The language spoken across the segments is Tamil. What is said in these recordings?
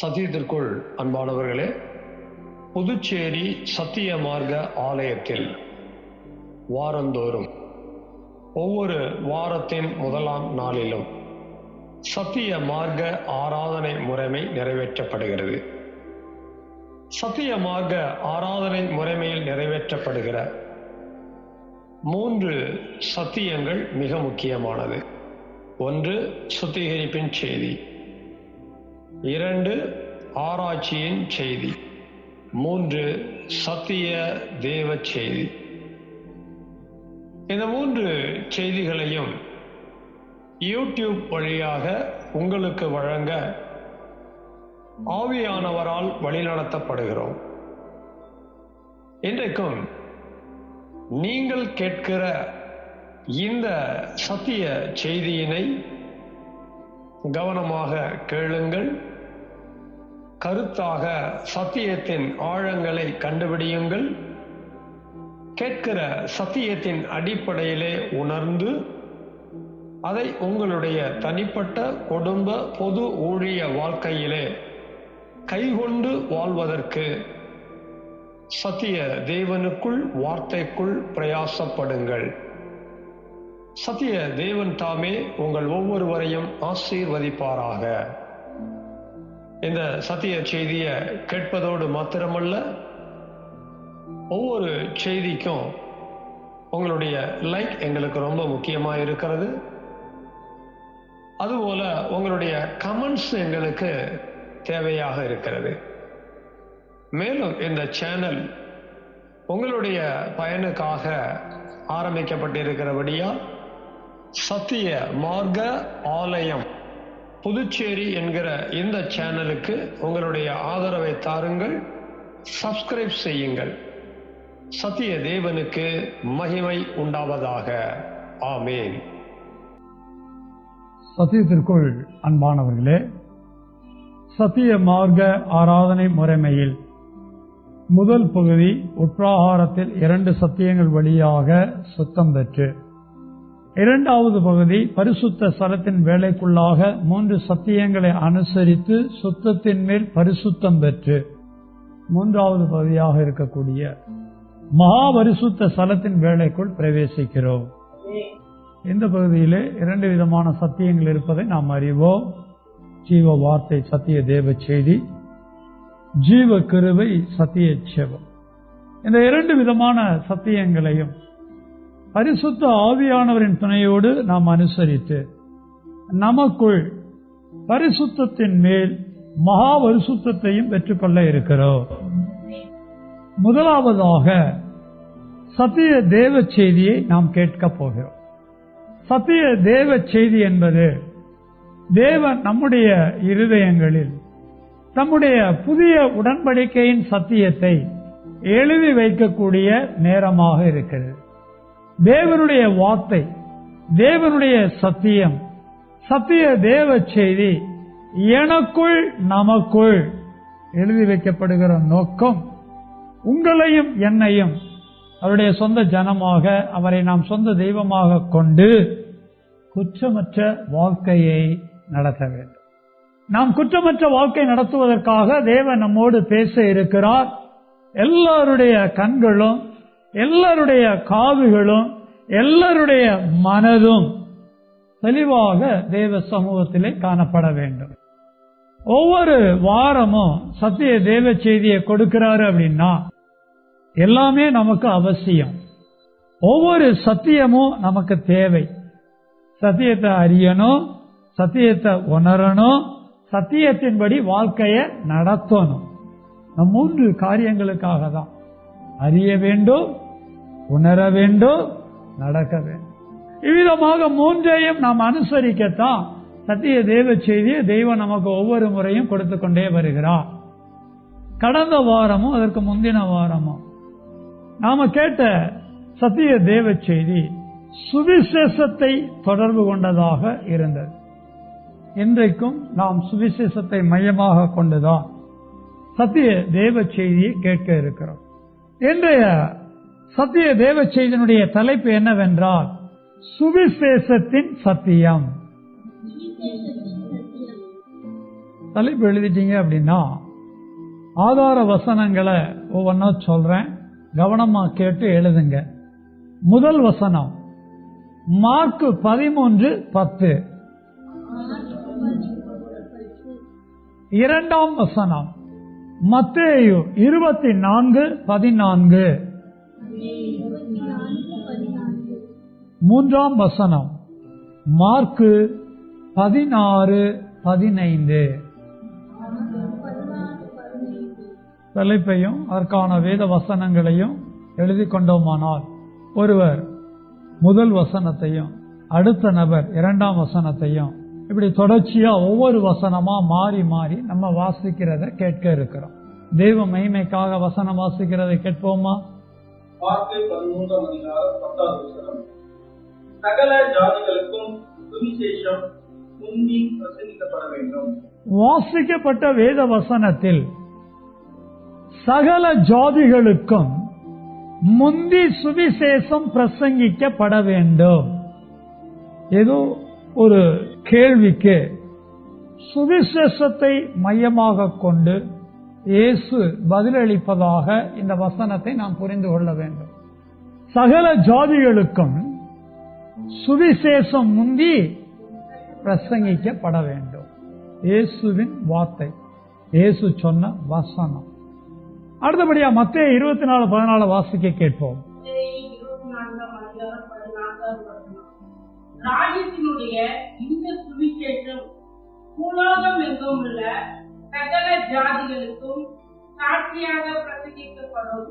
சத்தியத்திற்குள் அன்பானவர்களே, புதுச்சேரி சத்திய மார்க்க ஆலயத்தில் வாரந்தோறும் ஒவ்வொரு வாரத்தின் முதலாம் நாளிலும் சத்திய மார்க்க ஆராதனை முறைமை நிறைவேற்றப்படுகிறது. சத்திய மார்க்க ஆராதனை முறைமையில் நிறைவேற்றப்படுகிற 3 சத்தியங்கள் மிக முக்கியமானது. 1, சுத்திகரிப்பின் செய்தி. 2, ஆராய்ச்சியின் செய்தி. 3, சத்திய தேவ செய்தி. இந்த 3 செய்திகளையும் யூடியூப் வழியாக உங்களுக்கு வழங்க ஆவியானவரால் வழிநடத்தப்படுகிறோம். இன்றைக்கும் நீங்கள் கேட்கிற இந்த சத்திய செய்தியினை கவனமாக கேளுங்கள். கருத்தாக சத்தியத்தின் ஆழங்களை கண்டுபிடியுங்கள். கேட்கிற சத்தியத்தின் அடிப்படையிலே உணர்ந்து அதை உங்களுடைய தனிப்பட்ட குடும்ப பொது ஊழிய வாழ்க்கையிலே கைகொண்டு வாழ்வதற்கு சத்திய தேவனுக்குள் வார்த்தைக்குள் பிரயாசப்படுங்கள். சத்திய தேவன் தாமே உங்கள் ஒவ்வொருவரையும் ஆசீர்வதிப்பாராக. இந்த சத்திய செய்தியை கேட்பதோடு மாத்திரமல்ல, ஒவ்வொரு செய்திக்கும் உங்களுடைய லைக் எங்களுக்கு ரொம்ப முக்கியமாக இருக்கிறது. அதுபோல உங்களுடைய கமெண்ட்ஸ் எங்களுக்கு தேவையாக இருக்கிறது. மேலும் இந்த சேனல் உங்களுடைய பயனுக்காக ஆரம்பிக்கப்பட்டிருக்கிறபடியால் சத்திய மார்க்க ஆலயம் புதுச்சேரி என்கிற இந்த சேனலுக்கு உங்களுடைய ஆதரவை தாருங்கள். சப்ஸ்கிரைப் செய்யுங்கள். சத்திய தேவனுக்கு மகிமை உண்டாவதாக. ஆமேன். சத்தியத்திற்குள் அன்பானவர்களே, சத்திய மார்க்க ஆராதனை முறைமையில் முதல் பகுதி உட்பிரகாரத்தில் 2 சத்தியங்கள் வழியாக சுத்தம் பெற்று, 2வது பகுதி பரிசுத்த ஸ்தலத்தின் வேலைக்குள்ளாக 3 சத்தியங்களை அனுசரித்து சுத்தத்தின் மேல் பரிசுத்தம் பெற்று, 3வது பகுதியாக இருக்கக்கூடிய மகா பரிசுத்த ஸ்தலத்தின் வேலைக்குள் பிரவேசிக்கிறோம். இந்த பகுதியிலே 2 விதமான சத்தியங்கள் இருப்பதை நாம் அறிவோம். ஜீவ வார்த்தை சத்திய தேவ செய்தி, ஜீவ கிருபை சத்திய செபம். இந்த 2 விதமான சத்தியங்களையும் பரிசுத்த ஆவியானவரின் துணையோடு நாம் அனுசரித்து நமக்குள் பரிசுத்தத்தின் மேல் மகா பரிசுத்தையும் பெற்றுக்கொள்ள இருக்கிறோம். முதலாவதாக சத்திய தேவ செய்தியை நாம் கேட்க போகிறோம். சத்திய தேவ செய்தி என்பது தேவன் நம்முடைய இருதயங்களில் நம்முடைய புதிய உடன்படிக்கையின் சத்தியத்தை எழுதி வைக்கக்கூடிய நேரமாக இருக்கிறது. தேவனுடைய வார்த்தை, தேவனுடைய சத்தியம், சத்திய தேவ செய்தி எனக்குள் நமக்குள் எழுதி வைக்கப்படுகிற நோக்கம் உங்களையும் என்னையும் அவருடைய சொந்த ஜனமாக, அவரை நாம் சொந்த தெய்வமாக கொண்டு குற்றமற்ற வாழ்க்கையை நடத்த வேண்டும். நாம் குற்றமற்ற வாழ்க்கை நடத்துவதற்காக தேவன் நம்மோடு பேச இருக்கிறார். எல்லாருடைய கண்களும், எல்லாருடைய காதுகளும், எல்லாருடைய மனதும் தெளிவாக தேவ சமூகத்திலே காணப்பட வேண்டும். ஒவ்வொரு வாரமும் சத்திய தேவ செய்தியை கொடுக்கிறாரு அப்படின்னா எல்லாமே நமக்கு அவசியம். ஒவ்வொரு சத்தியமும் நமக்கு தேவை. சத்தியத்தை அறியணும், சத்தியத்தை உணரணும், சத்தியத்தின்படி வாழ்க்கையை நடத்தணும். இந்த 3 காரியங்களுக்காக தான் அறிய வேண்டும், உணர வேண்டும், நடக்க வேண்டும். இவ்விதமாக 3ஐயும் நாம் அனுசரிக்கத்தான் சத்திய தேவ செய்தியை தெய்வம் நமக்கு ஒவ்வொரு முறையும் கொடுத்து கொண்டே வருகிறார். கடந்த வாரமும் அதற்கு முந்தின வாரமும் நாம கேட்ட சத்திய தேவ செய்தி சுவிசேஷத்தை தொடர்பு கொண்டதாக இருந்தது. இன்றைக்கும் நாம் சுவிசேஷத்தை மையமாக கொண்டுதான் சத்திய தேவ செய்தியை கேட்க இருக்கிறோம். இன்றைய சத்திய தேவ செய்தியினுடைய தலைப்பு என்னவென்றால் சுவிசேஷத்தின் சத்தியம். தலைப்பு எழுதிட்டீங்க அப்படின்னா ஆதார வசனங்களை ஒவ்வொன்றா சொல்றேன், கவனமா கேட்டு எழுதுங்க. முதல் வசனம் மார்க் 13:10. இரண்டாம் வசனம் மத்தேயு 24:14. மூன்றாம் வசனம் மார்க் 16:15. தலைப்பையும் அதற்கான வேத வசனங்களையும் எழுதி கொண்டோமானால் ஒருவர் முதல் வசனத்தையும் அடுத்த நபர் இரண்டாம் வசனத்தையும் இப்படி தொடர்ச்சியா ஒவ்வொரு வசனமா மாறி மாறி நம்ம வாசிக்கிறத கேட்க இருக்கிறோம். தெய்வ மகிமைக்காக வசனம் வாசிக்கிறதை கேட்போமா? சகல ஜாதிகளுக்கும் சுவிசேஷம் முந்தி பிரசங்கிக்கப்பட வேண்டும். வாசிக்கப்பட்ட வேத வசனத்தில் சகல ஜாதிகளுக்கும் முந்தி சுவிசேஷம் பிரசங்கிக்கப்பட வேண்டும். ஏதோ ஒரு கேள்விக்கு சுவிசேஷத்தை மையமாக கொண்டு இயேசு பதிலளிப்பதாக இந்த வசனத்தை நாம் புரிந்து கொள்ள வேண்டும். சகல ஜாதிகளுக்கும் சுவிசேஷம் முந்தி பிரசங்கிக்கப்பட வேண்டும். இயேசுவின் வார்த்தை, இயேசு சொன்ன வசனம். அடுத்தபடியா மத்தேயு 24:14 வாசிக்க கேட்போம். ராஜ்யத்தினுடைய இந்த சுவிசேஷம் பூலோகம் எங்கும் உள்ள சகல ஜாதிகளுக்கும் சாட்சியாக பிரசங்கிக்கப்படும்,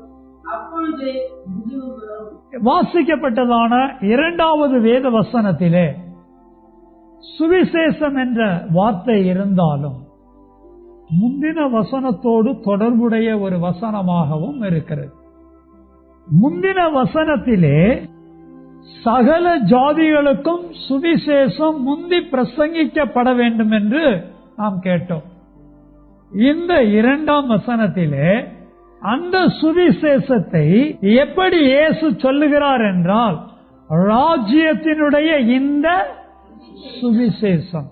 அப்பொழுது முடிவு வரும். வாசிக்கப்பட்டதான இரண்டாவது வேத வசனத்திலே சுவிசேஷம் என்ற வார்த்தை இருந்தாலும் முந்தின வசனத்தோடு தொடர்புடைய ஒரு வசனமாகவும் இருக்கிறது. முந்தின வசனத்திலே சகல ஜாதிகளுக்கும் சுவிசேஷம் முந்தி பிரசங்கிக்கப்பட வேண்டும் என்று நாம் கேட்டோம். இந்த இரண்டாம் வசனத்திலே அந்த சுவிசேஷத்தை எப்படி இயேசு சொல்லுகிறார் என்றால், ராஜ்யத்தினுடைய இந்த சுவிசேஷம்.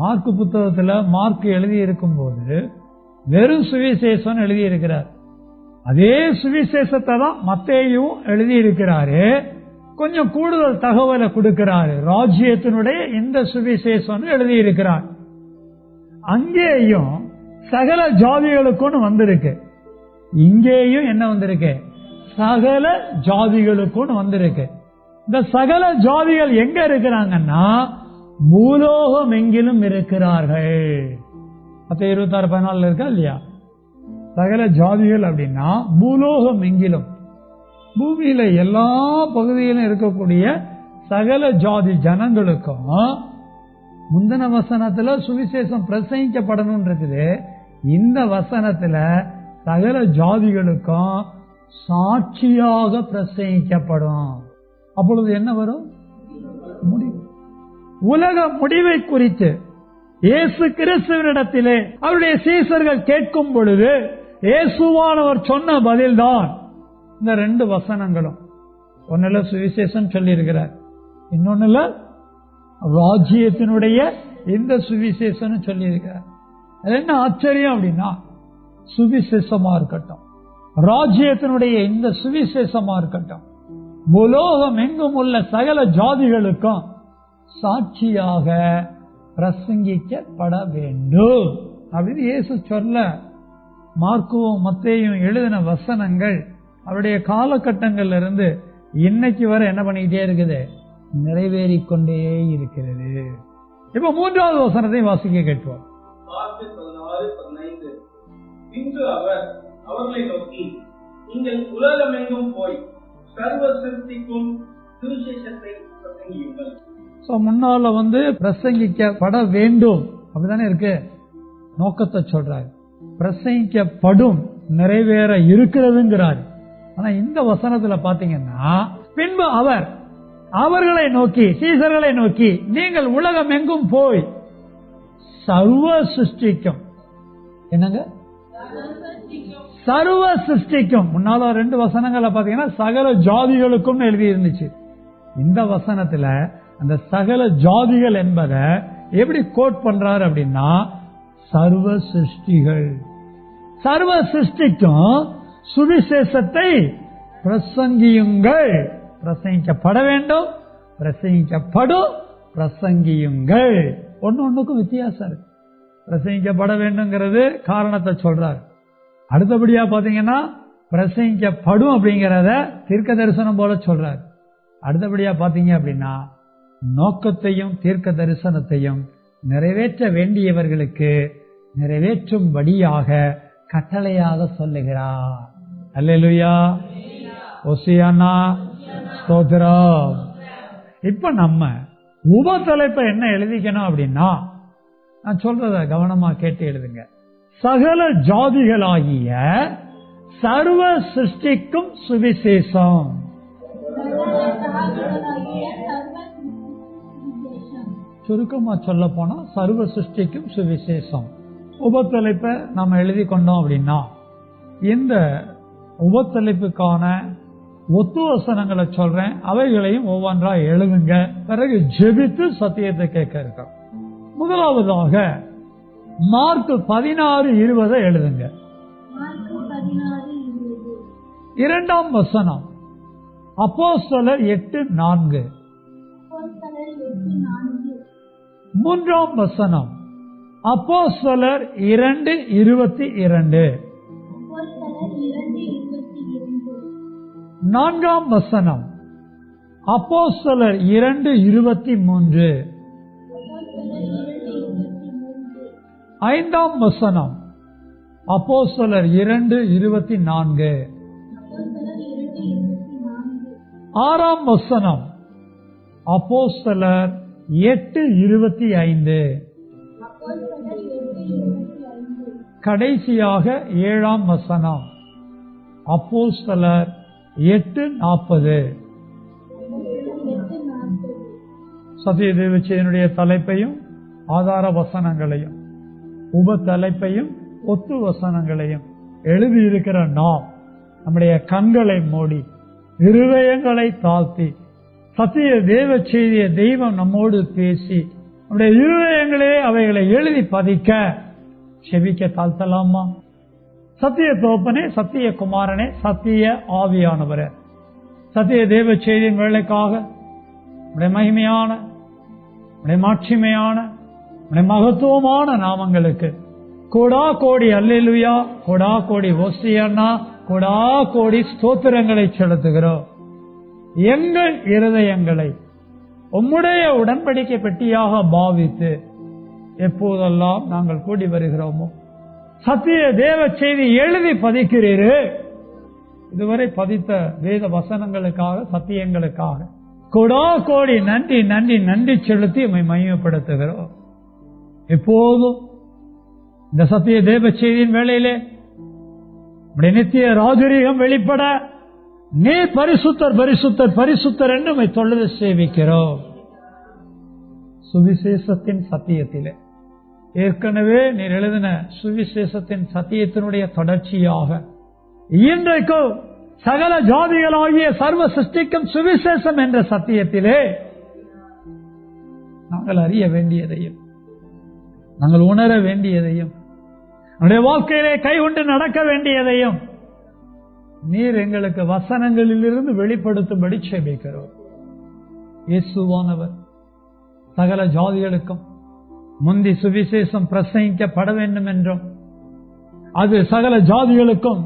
மார்க் புத்தகத்தில் மார்க் எழுதி இருக்கும் போது வெறும் சுவிசேஷம் எழுதி இருக்கிறார். அதே சுவிசேஷத்தை தான் மத்தேயும் எழுதி இருக்கிறாரு. கொஞ்சம் கூடுதல் தகவலை கொடுக்கிறாரு. ராஜ்யத்தினுடைய இந்த சுவிசேஷம் எழுதி இருக்கிறார். அங்கேயும் சகல ஜாதிகளுக்கும் வந்திருக்கு, இங்கேயும் என்ன வந்திருக்கு? சகல ஜாதிகளுக்கும் வந்திருக்கு. இந்த சகல ஜாதிகள் எங்க இருக்கிறாங்கன்னா பூலோகம் எங்கிலும் இருக்கிறார்கள். 26:14 இருக்கா இல்லையா? சகல ஜாதிகள் அப்படின்னா பூலோகம் எங்கிலும், பூமியில எல்லா பகுதியிலும் இருக்கக்கூடிய சகல ஜாதி ஜனங்களுக்கும் முந்தின வசனத்துல சுவிசேஷம் பிரசங்கிக்கப்படணும் இருக்குது. இந்த வசனத்துல சகல ஜாதிகளுக்கும் சாட்சியாக பிரசங்கிக்கப்படும். அப்பொழுது என்ன வரும்? முடிவு. உலக முடிவை குறித்து இயேசு கிறிஸ்துவினிடத்திலே அவருடைய சீசர்கள் கேட்கும் பொழுது இயேசுவானவர் சொன்ன பதில்தான் இந்த ரெண்டு வசனங்களும். ஒன்னுல சுவிசேஷம் சொல்லி இருக்கிறார், இன்னொன்னுல ராஜ்யத்தினுடைய இந்த சுவிசேஷம் சொல்லி இருக்கிறார். அது என்ன ஆச்சரியம் அப்படின்னா, சுவிசேஷமா இருக்கட்டும், ராஜ்யத்தினுடைய இந்த சுவிசேஷமா இருக்கட்டும், பூலோகம் எங்கும் உள்ள சகல ஜாதிகளுக்கும் சாட்சியாக பிரசங்கிக்கப்பட வேண்டும் அப்படின்னு இயேசு சொல்ல, மார்க்கும் மத்தேயும் எழுதின வசனங்கள் அவருடைய காலகட்டங்கள்ல இருந்து இன்னைக்கு வரை என்ன பண்ணிக்கிட்டே இருக்குது? நிறைவேறிக்கொண்டே இருக்கிறது. இப்ப மூன்றாவது வசனத்தை வாசிக்க கேட்போம். பின்பு அவர் அவர்களை நோக்கி, நீங்கள் உலகமெங்கும் போய் சர்வ சிருஷ்டிக்கும் சுவிசேஷத்தை பிரசங்கியுங்கள். முன்னால பிரசங்கிக்கப்பட வேண்டும் அப்படிதானே இருக்கு, நோக்கத்தை சொல்றாரு. பிரசங்கிக்கப்படும், நிறைவேற இருக்கிறதுங்கிறார். ஆனா இந்த வசனத்துல பாத்தீங்கன்னா, பின்பு அவர் அவர்களை நோக்கி, சீசர்களை நோக்கி, நீங்கள் உலகம் எங்கும் போய் சர்வ சிருஷ்டிக்கும், என்னங்க சர்வ சிருஷ்டிக்கும். முன்னால ரெண்டு வசனங்களை பாத்தீங்கன்னா சகல ஜாதிகளுக்கும் எழுதி இருந்துச்சு. இந்த வசனத்துல அந்த சகல ஜாதிகள் என்பதை எப்படி கோட் பண்றாரு அப்படின்னா, சர்வ சிருஷ்டிகள். சர்வ சிருஷ்டிக்கும் சுவிசேஷத்தை பிரசங்கியுங்கள். பிரசங்கிக்கப்பட வேண்டும், பிரசங்கிக்கப்படும், பிரசங்கியுங்கள். ஒன்னுக்கும் வித்தியாசம் இருக்கு. பிரசங்கிக்கப்பட வேண்டும்ங்கிறது காரணத்தை சொல்றார். அடுத்தபடியா பாத்தீங்கன்னா பிரசங்கிக்கப்படும் அப்படிங்கறத தீர்க்க தரிசனம் போல சொல்றார். அடுத்தபடியா பாத்தீங்க அப்படின்னா நோக்கத்தையும் தீர்க்க தரிசனத்தையும் நிறைவேற்ற வேண்டியவர்களுக்கு நிறைவேற்றும்படியாக கட்டளையாக சொல்லுகிறார். அல்லேலூயா, ஓசியானா, ஸ்தோத்திரம். இப்ப நம்ம உபதலைப்பை என்ன எழுதிக்கணும் அப்படின்னா, நான் சொல்றத கவனமா கேட்டு எழுதுங்க. சகல ஜாதிகளாகிய சர்வ சிருஷ்டிக்கும் சுவிசேஷம். சுருக்கமா சொல்ல போனா சர்வ சிருஷ்டிக்கும் சுவிசேஷம். உபத்தலைப்பை நம்ம எழுதி கொண்டோம் அப்படின்னா இந்த உபத்தலைப்புக்கான ஒத்துவசனங்களை சொல்றேன், அவைகளையும் ஒவ்வொன்றா எழுதுங்க. பிறகு ஜெபித்து சத்தியத்தை கேட்க இருக்கோம். முதலாவதாக மார்க் 16:20 எழுதுங்க. இரண்டாம் வசனம் அப்போஸ்தலர் 8:4. மூன்றாம் வசனம் அப்போஸ்தலர் 2:22. நான்காம் வசனம் அப்போஸ்தலர் 2:23. ஐந்தாம் வசனம் அப்போஸ்தலர் 2:24. ஆறாம் வசனம் அப்போஸ்தலர் 8:25. கடைசியாக 7ஆம் வசனம் அப்போஸ்தலர் 8:40. சத்திய தேவச்சேனுடைய தலைப்பையும் ஆதார வசனங்களையும் உப தலைப்பையும் ஒத்து வசனங்களையும் எழுதியிருக்கிற நாம் நம்முடைய கண்களை மூடி இருதயங்களை தாழ்த்தி சத்திய தேவ செய்திய தெய்வம் நம்மோடு பேசி நம்முடைய இருதயங்களே அவைகளை எழுதி பதிக்க செபிக்க தாழ்த்தலாமா? சத்திய தோப்பனே, சத்திய குமாரனே, சத்திய ஆவியானவரே, சத்திய தேவ செய்தியின் வேலைக்காக நம்முடைய மகிமையான, நம்முடைய மாட்சிமையான, நம்முடைய மகத்துவமான நாமங்களுக்கு கோடா கோடி அல்லேலூயா, கோடா கோடி ஓசியானா, கோடா கோடி ஸ்தோத்திரங்களை செலுத்துகிறோம். எங்கள் இருதயங்களை உம்முடைய உடன்படிக்கை பெட்டியாக பாவித்து எப்போதெல்லாம் நாங்கள் கூடி வருகிறோமோ சத்திய தேவ செய்தி எழுதி பதிக்கிறீரே, இதுவரை பதித்த வேத வசனங்களுக்காக, சத்தியங்களுக்காக கோடா கோடி நன்றி நன்றி நன்றி செலுத்தி உம்மை மகிமைப்படுத்துகிறோம். எப்போதும் இந்த சத்திய தேவ செய்தியின் வேளையிலே நம்முடைய நித்திய ராஜரீகம் வெளிப்பட நீ பரிசுத்தர் பரிசுத்தர் பரிசுத்தர் என்று உம்மை தொழுது சேவிக்கிறோம். சுவிசேஷத்தின் சத்தியத்திலே ஏற்கனவே நீர் எழுதின சுவிசேஷத்தின் சத்தியத்தினுடைய தொடர்ச்சியாக இன்றைக்கும் சகல ஜாதிகளாகிய சர்வ சிருஷ்டிக்கும் சுவிசேஷம் என்ற சத்தியத்திலே நாங்கள் அறிய வேண்டியதையும் நாங்கள் உணர வேண்டியதையும் நம்முடைய வாழ்க்கையிலே கை கொண்டு நடக்க வேண்டியதையும் நீர் எங்களுக்கு வசனங்களிலிருந்து வெளிப்படுத்தும்படி செபிக்கிறோம். இயேசுவானவர் சகல ஜாதிகளுக்கும் முந்தி சுவிசேஷம் பிரசங்கிக்கப்பட வேண்டும் என்றும் அது சகல ஜாதிகளுக்கும்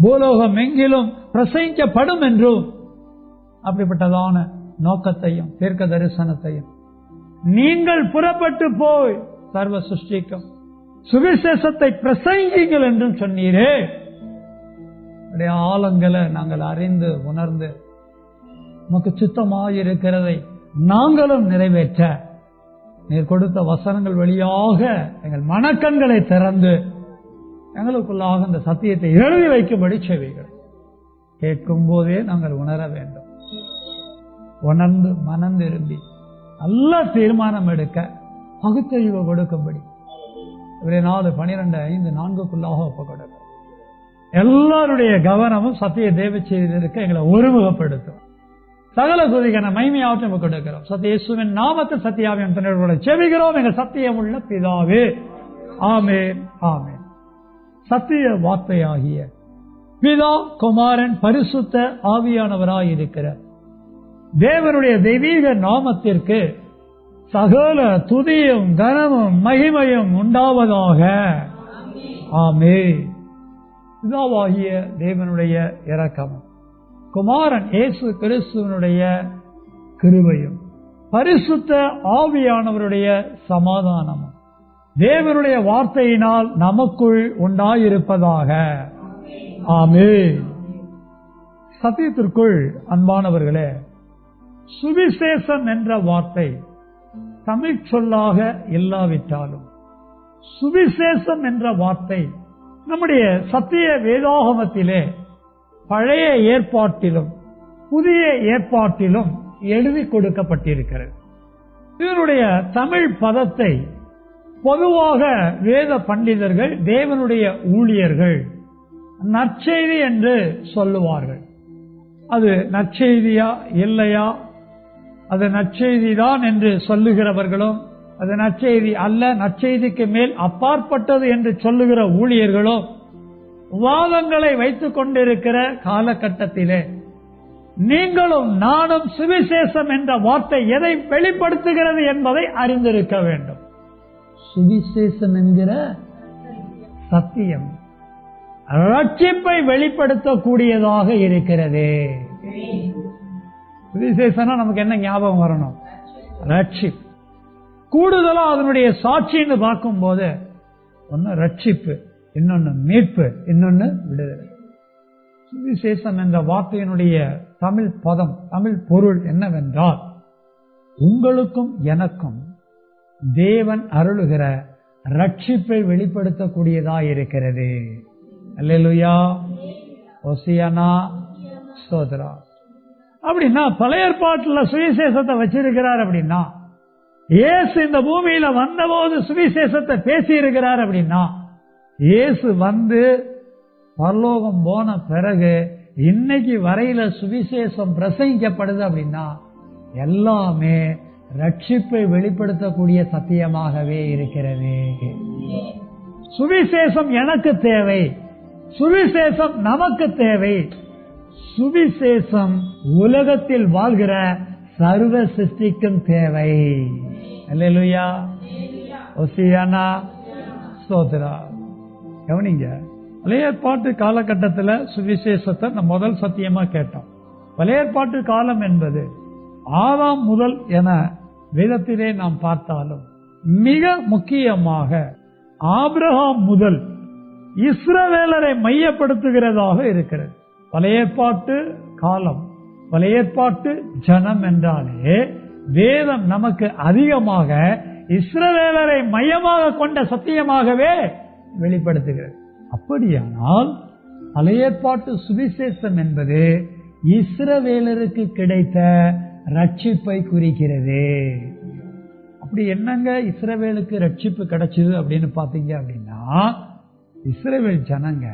பூலோகம் எங்கிலும் பிரசங்கிக்கப்படும் என்றும் அப்படிப்பட்டதான நோக்கத்தையும் தீர்க்க தரிசனத்தையும் நீங்கள் புறப்பட்டு போய் சர்வ சிருஷ்டிக்கும் சுவிசேஷத்தை பிரசங்கிங்கள் என்றும் சொன்னீரே. ஆழங்களை நாங்கள் அறிந்து உணர்ந்து நமக்கு சித்தமாயிருக்கிறதை நாங்களும் நிறைவேற்ற நீர் கொடுத்த வசனங்கள் வழியாக எங்கள் மனக்கண்களை திறந்து எங்களுக்குள்ளாக இந்த சத்தியத்தை எழுதி வைக்கும்படி செய்வீர்கள். கேட்கும் போதே நாங்கள் உணர வேண்டும். உணர்ந்து மனம் திரும்பி நல்ல தீர்மானம் எடுக்க பகுத்தறிவு கொடுக்கும்படி 4:12-5-4 ஒப்பு கொடுக்க எல்லாருடைய கவனமும் சத்திய தேவ செய்தியில் இருக்க எங்களை ஒருமுகப்படுத்தும். சகல துதிக்கான மகிமையாவற்றை கொடுக்கிறோம். சத்திய இயேசுவின் நாமத்தில் சத்தியாவின் துணையோடு செபிக்கிறோம் எங்கள் சத்தியம் உள்ள பிதாவே, ஆமென், ஆமென். சத்திய வார்த்தையாகிய பிதா, குமாரன், பரிசுத்த ஆவியானவராயிருக்கிற தேவனுடைய தெய்வீக நாமத்திற்கு சகல துதியும் கனமும் மகிமையும் உண்டாவதாக. ஆமென். பிதாவாகிய தேவனுடைய இரக்கமும் குமாரன் இயேசு கிறிஸ்துவனுடைய கிருபையும் பரிசுத்த ஆவியானவருடைய சமாதானமும் தேவனுடைய வார்த்தையினால் நமக்குள் உண்டாயிருப்பதாக. ஆமென். சத்தியத்திற்குள் அன்பானவர்களே, சுவிசேஷம் என்ற வார்த்தை தமிழ் சொல்லாக இல்லாவிட்டாலும் சுவிசேஷம் என்ற வார்த்தை நம்முடைய சத்திய வேதாகமத்திலே பழைய ஏற்பாட்டிலும் புதிய ஏற்பாட்டிலும் எழுதி கொடுக்கப்பட்டிருக்கிறது. இதனுடைய தமிழ் பதத்தை பொதுவாக வேத பண்டிதர்கள், தேவனுடைய ஊழியர்கள் நற்செய்தி என்று சொல்லுவார்கள். அது நற்செய்தியா இல்லையா, அது நற்செய்திதான் என்று சொல்லுகிறவர்களும், அது நற்செய்தி அல்ல, நற்செய்திக்கு மேல் அப்பாற்பட்டது என்று சொல்லுகிற ஊழியர்களும் வாதங்களை வைத்துக் கொண்டிருக்கிற காலகட்டத்திலே நீங்களும் நானும் சுவிசேஷம் என்ற வார்த்தை எதை வெளிப்படுத்துகிறது என்பதை அறிந்திருக்க வேண்டும். சுவிசேஷம் என்கிற சத்தியம் ரட்சிப்பை வெளிப்படுத்தக்கூடியதாக இருக்கிறது. சுவிசேஷம்னா நமக்கு என்ன ஞாபகம் வரணும்? ரட்சிப்பு. கூடுதலா அதனுடைய சாட்சின்னு பார்க்கும் போது ஒன்னு ரட்சிப்பு, இன்னொன்னு மீட்பு, இன்னொன்னு விடுதலை. சுவிசேஷம் என்ற வார்த்தையினுடைய தமிழ் பதம், தமிழ் பொருள் என்னவென்றால், உங்களுக்கும் எனக்கும் தேவன் அருளுகிற ரட்சிப்பை வெளிப்படுத்தக்கூடியதாக இருக்கிறது. அல்லேலூயா, ஓசியானா, ஸ்தோத்திரம். அப்படின்னா பழைய ஏற்பாட்டில் சுவிசேஷத்தை வச்சிருக்கிறார். அப்படின்னா இயேசு இந்த பூமியில வந்தபோது சுவிசேஷத்தை பேசி இருக்கிறார். அப்படின்னா இயேசு வந்து பரலோகம் போன பிறகு இன்னைக்கு வரையில சுவிசேஷம் பிரசங்கிக்கப்படுது. அப்படின்னா எல்லாமே ரட்சிப்பை வெளிப்படுத்தக்கூடிய சத்தியமாகவே இருக்கிறது. சுவிசேஷம் எனக்கு தேவை, சுவிசேஷம் நமக்கு தேவை. சுவிசேஷம் உலகத்தில் வாழ்கிற சர்வ சிருஷ்டிக்கும் தேவை. அல்லேலூயா, ஓசியானா, ஸ்தோத்திரா. கவனிங்க, பழைய ஏற்பாட்டு காலகட்டத்தில் சுவிசேஷத்தை நம்ம முதல் சத்தியமா கேட்டோம். பழைய ஏற்பாட்டு காலம் என்பது ஆதாம் முதல் என வேதத்திலே நாம் பார்த்தாலும் மிக முக்கியமாக ஆபிரகாம் முதல் இஸ்ரவேலரை மையப்படுத்துகிறதாக இருக்கிறது. பழைய ஏற்பாட்டு காலம், பழைய ஏற்பாட்டு ஜனம் என்றாலே வேதம் நமக்கு அதிகமாக இஸ்ரவேலரை மையமாக கொண்ட சத்தியமாகவே வெளிப்படுத்துகிறது. அப்படியானால் பழைய ஏற்பாட்டு சுவிசேஷம் என்பது இஸ்ரவேலருக்கு கிடைத்த ரட்சிப்பை குறிக்கிறது. அப்படி என்னங்க இஸ்ரவேலுக்கு ரட்சிப்பு கிடைச்சது அப்படின்னு பாத்தீங்க அப்படின்னா, இஸ்ரவேல் ஜனங்க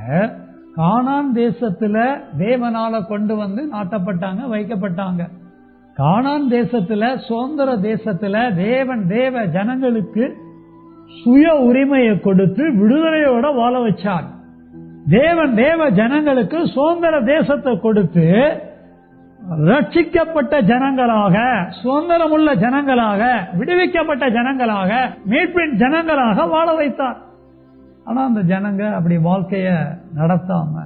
கானான் தேசத்துல தேவனால கொண்டு வந்து நாட்டப்பட்டாங்க, வைக்கப்பட்டாங்க. கானான் தேசத்துல, சுதந்திர தேசத்துல தேவன் தேவ ஜனங்களுக்கு சுய உரிமையை கொடுத்து விடுதலையோட வாழ வச்சார். தேவன் தேவ ஜனங்களுக்கு சுதந்திர தேசத்தை கொடுத்து ரட்சிக்கப்பட்ட ஜனங்களாக, சுதந்திரமுள்ள ஜனங்களாக, விடுவிக்கப்பட்ட ஜனங்களாக, மீட்பின் ஜனங்களாக வாழ வைத்தார். ஆனா அந்த ஜனங்க அப்படி வாழ்க்கைய நடத்தாம,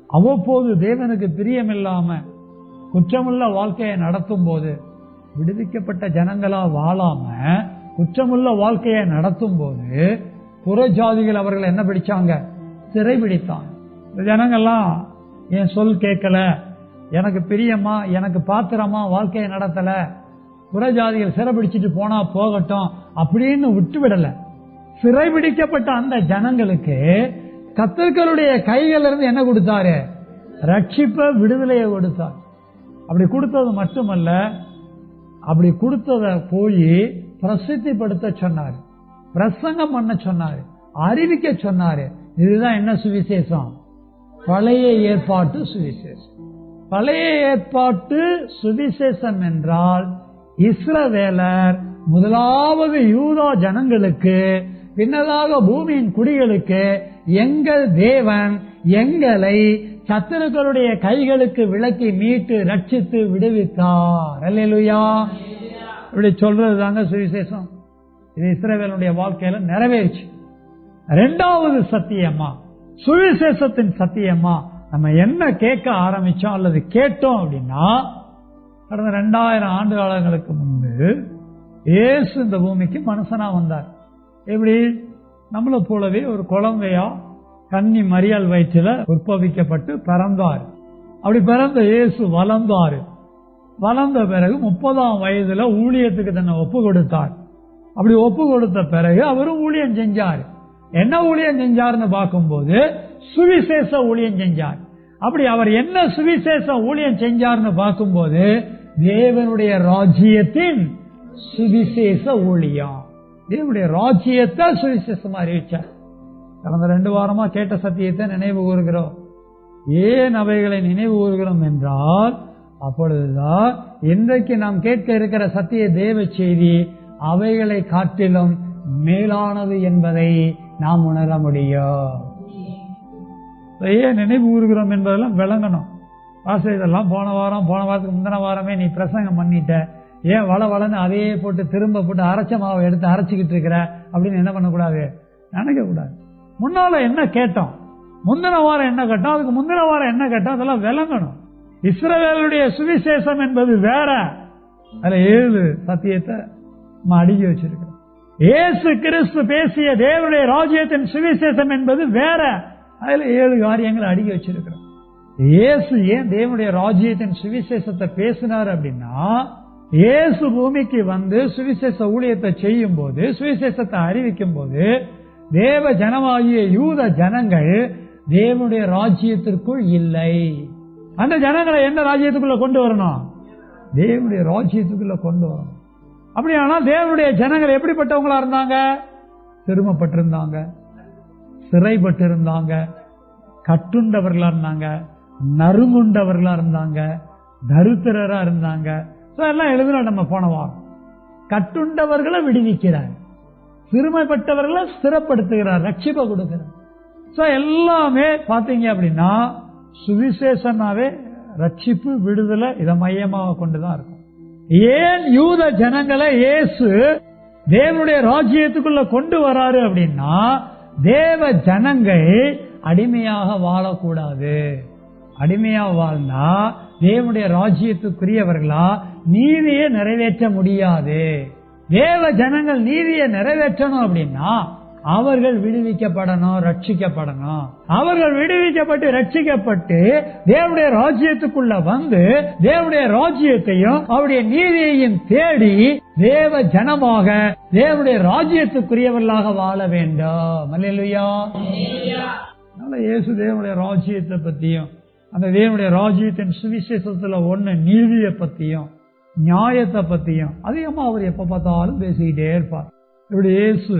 அவ்வப்போது தேவனுக்கு பிரியமில்லாம குற்றமுள்ள வாழ்க்கையை நடத்தும் போது, விடுவிக்கப்பட்ட ஜனங்களா வாழாம குற்றமுள்ள வாழ்க்கையை நடத்தும் போது புறஜாதிகள் அவர்கள் என்ன பிடிச்சாங்க? சிறைபிடித்தாங்க. இந்த ஜனங்கள்லாம் என் சொல் கேட்கல, எனக்கு பிரியமா, எனக்கு பாத்திரமா வாழ்க்கையை நடத்தல, புறஜாதிகள் சிறைபிடிச்சிட்டு போனா போகட்டும் அப்படின்னு விட்டு விடல. சிறைபிடிக்கப்பட்ட அந்த ஜனங்களுக்கு கர்த்தருடைய கைகள் இருந்து என்ன கொடுத்தாரு? ரட்சிப்ப, விடுதலையை கொடுத்தார். அப்படி கொடுத்தது மட்டுமல்ல, அப்படி கொடுத்தத போய் பிரசித்திப்படுத்த சொன்னார், பிரசங்கம் பண்ண சொன்னார், அறிவிக்க சொன்னாரு. இதுதான் என்ன சுவிசேஷம்? பழைய ஏற்பாட்டு சுவிசேஷம். பழைய ஏற்பாட்டு சுவிசேஷம் என்றால் இஸ்ரவேலர் முதலாவது யூதா ஜனங்களுக்கு பின்னதாக பூமியின் குடிகளுக்கு எங்கள் தேவன் எங்களை சத்துருக்களுடைய கைகளுக்கு விலக்கி மீட்டு ரட்சித்து விடுவித்தார். அல்லேலூயா. இப்படி சொல்றது தாங்க சுவிசேஷம். இது இஸ்ரவேலுடைய வாழ்க்கையில நிறைவேறிச்சு. இரண்டாவது சத்தியமா, சுவிசேஷத்தின் சத்தியமா நம்ம என்ன கேட்க ஆரம்பிச்சோம் அல்லது கேட்டோம் அப்படின்னா, கடந்த 2000 ஆண்டு காலங்களுக்கு முன்பு இயேசு இந்த பூமிக்கு மனுஷனா வந்தார். எப்படி? நம்மளை போலவே ஒரு குழந்தையா கன்னி மரியாள் வயிற்றில உற்பவிக்கப்பட்டு பிறந்தார். அப்படி பிறந்த இயேசு வளர்ந்தாரு. வளர்ந்த பிறகு 30ஆம் வயதுல ஊழியத்துக்கு தன்னை ஒப்பு கொடுத்தார். அப்படி ஒப்பு கொடுத்த பிறகு அவரும் ஊழியம் செஞ்சார். என்ன ஊழியம் செஞ்சார்னு பார்க்கும்போது சுவிசேஷ ஊழியம் செஞ்சார். அப்படி அவர் என்ன சுவிசேஷ ஊழியம் செஞ்சார்னு பார்க்கும்போது தேவனுடைய ராஜ்யத்தின் சுவிசேஷ ஊழியம், தேவனுடைய ராஜ்யத்தை சுவிசேஷமா அறிவிச்சார். கடந்த 2 வாரமா கேட்ட சத்தியத்தை நினைவு கூறுகிறோம். ஏன் அவைகளை நினைவு கூறுகிறோம் என்றால், அப்பொழுதுதான் இன்றைக்கு நாம் கேட்க இருக்கிற சத்திய தேவ செய்தி அவைகளை காட்டிலும் மேலானது என்பதை நாம் உணர முடியும். ஏன் நினைவு கூறுகிறோம் என்பதெல்லாம் விளங்கணும். இதெல்லாம் போன வாரத்துக்கு முந்தின வாரமே நீ பிரசங்கம் பண்ணிட்ட, ஏன் வளன்னு அதையே போட்டு திரும்ப போட்டு அரைச்ச மாவை எடுத்து அரைச்சிக்கிட்டு இருக்கிற அப்படின்னு என்ன பண்ணக்கூடாது, நினைக்க கூடாது. முன்னால என்ன கேட்டோம், முந்தின வாரம் என்ன கேட்டோம், அதுக்கு முந்தின வாரம் என்ன கேட்டோம், அதெல்லாம் விளங்கணும். இஸ்ரவேலுடைய சுவிசேஷம் என்பது வேற. அதுல 7 சத்தியத்தை நம்ம அடுக்கி வச்சிருக்கிறோம். இயேசு கிறிஸ்து பேசிய தேவனுடைய ராஜ்யத்தின் சுவிசேஷம் என்பது வேற. அதுல 7 காரியங்களை அடுக்கி வச்சிருக்கிறோம். இயேசு ஏன் தேவனுடைய ராஜ்யத்தின் சுவிசேஷத்தை பேசினார் அப்படின்னா, இயேசு பூமிக்கு வந்து சுவிசேஷ ஊழியத்தை செய்யும் போது, சுவிசேஷத்தை அறிவிக்கும் போது, தேவ ஜனமாகிய யூத ஜனங்கள் தேவனுடைய ராஜ்யத்திற்குள் இல்லை. அந்த ஜனங்களை எந்த ராஜ்யத்துக்குள்ள கொண்டு வரணும்? தேவனுடைய ராஜ்யத்துக்குள்ள கொண்டு வரணும். அப்படியானால் தேவனுடைய ஜனங்கள் எப்படிப்பட்டவங்களா இருந்தாங்க? சிறுமப்பட்டிருந்தாங்க, சிறைப்பட்டு இருந்தாங்க, கட்டுண்டவர்களா இருந்தாங்க, நறுங்குண்டவர்களா இருந்தாங்க, தரித்திரரா இருந்தாங்க. எல்லாம் எழுதுல நம்ம போனவா. கட்டுண்டவர்களை விடுவிக்கிறார், சிறுமைப்பட்டவர்களை ஸ்திரப்படுத்துகிறார், ரட்சிப்பை கொடுக்கிறார். எல்லாமே பாத்தீங்க அப்படின்னா சுவிசேஷனாவே ரட்சிப்பு, விடுதலை இதை மையமாக கொண்டுதான் இருக்கும். ஏன் யூத ஜனங்களை இயேசு தேவனுடைய ராஜ்யத்துக்குள்ள கொண்டு வராரு அப்படின்னா, தேவ ஜனங்கள் அடிமையாக வாழக்கூடாது. அடிமையாக வாழ்ந்தா தேவனுடைய ராஜ்யத்துக்குரியவர்களா நீதியை நிறைவேற்ற முடியாது. தேவ ஜனங்கள் நீதியை நிறைவேற்றணும் அப்படின்னா அவர்கள் விடுவிக்கப்படணும், ரட்சிக்கப்படணும். அவர்கள் விடுவிக்கப்பட்டு ரட்சிக்கப்பட்டு தேவனுடைய ராஜ்யத்துக்குள்ள வந்து தேவனுடைய ராஜ்யத்தையும் அவருடைய நீதியையும் தேடி தேவ ஜனமாக தேவனுடைய ராஜ்யத்துக்குரியவர்களாக வாழ வேண்டும். அல்லேலூயா. இயேசு தேவனுடைய ராஜ்யத்தை பத்தியும் அந்த தேவனுடைய ராஜ்யத்தின் சுவிசேஷத்துல ஒண்ணு நீதியை பத்தியும் நியாயத்தை பத்தியும் அதிகமா அவர் எப்ப பார்த்தாலும் பேசிக்கிட்டே இருப்பார். இப்படி இயேசு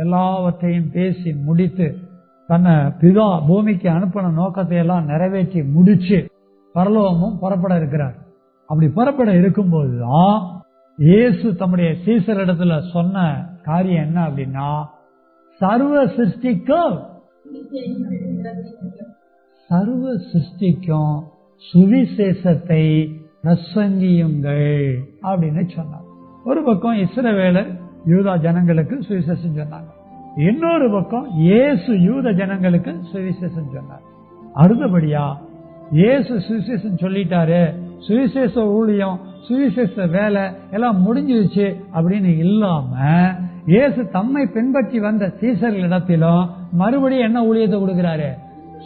எல்லாவற்றையும் பேசி முடித்து தன்னை பிதா பூமிக்கு அனுப்பின நோக்கத்தை எல்லாம் நிறைவேற்றி முடிச்சு பரலோகமும் புறப்பட இருக்கிறார். அப்படி புறப்பட இருக்கும்போதுதான் இயேசு தம்முடைய சீசரிடத்துல சொன்ன காரியம் என்ன அப்படின்னா, சர்வ சிருஷ்டிக்கும் சுவிசேஷத்தை பிரசங்கியுங்கள் அப்படின்னு சொன்னார். ஒரு பக்கம் இஸ்ரவேலர் யூதா ஜனங்களுக்கு சுவிசேஷம் சொன்னாங்க, இன்னொரு பக்கம் இயேசு யூத ஜனங்களுக்கு சுவிசேஷம் சொன்னார். அடுத்தபடியா இயேசு சுவிசேஷம் சொல்லிட்டாரு, சுவிசேஷ ஊழியம் சுவிசேஷ வேலை எல்லாம் முடிஞ்சிருச்சு அப்படின்னு இல்லாம இயேசு தம்மை பின்பற்றி வந்த சீசர்களிடத்திலும் மறுபடியும் என்ன ஊழியத்தை கொடுக்கிறாரு?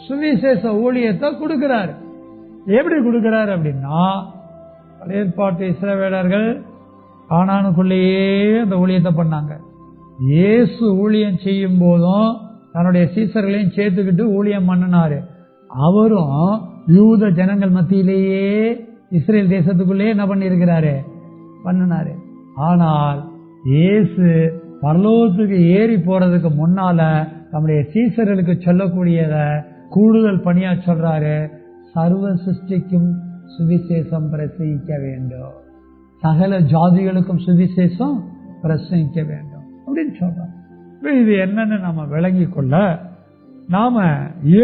சுவிசேஷ ஊழியத்தை கொடுக்கிறாரு. எப்படி கொடுக்கிறாரு அப்படின்னா, ஏற்பாட்டு இஸ்ரவேலர்கள் கானானுக்குள்ளேயே அந்த ஊழியத்தை பண்ணாங்க. இயேசு ஊழியம் செய்யும் போதும் தன்னுடைய சீசர்களையும் சேர்த்துக்கிட்டு ஊழியம் பண்ணினாரு. அவரும் யூத ஜனங்கள் மத்தியிலேயே இஸ்ரேல் தேசத்துக்குள்ளேயே என்ன பண்ணிருக்கிறாரு? பண்ணினாரு. ஆனால் இயேசு பரலோகத்துக்கு ஏறி போறதுக்கு முன்னால நம்முடைய சீசர்களுக்கு சொல்லக்கூடியத கூடுதல் பணியா சொல்றாரு, சர்வ சிருஷ்டிக்கும் சுவிசேஷம் பிரசங்கிக்க வேண்டும், சகல ஜாதிகளுக்கும் சுவிசேஷம் பிரசங்கிக்க வேண்டும் அப்படின்னு சொல்றாங்க. இது என்னன்னு நாம விளங்கி கொள்ள நாம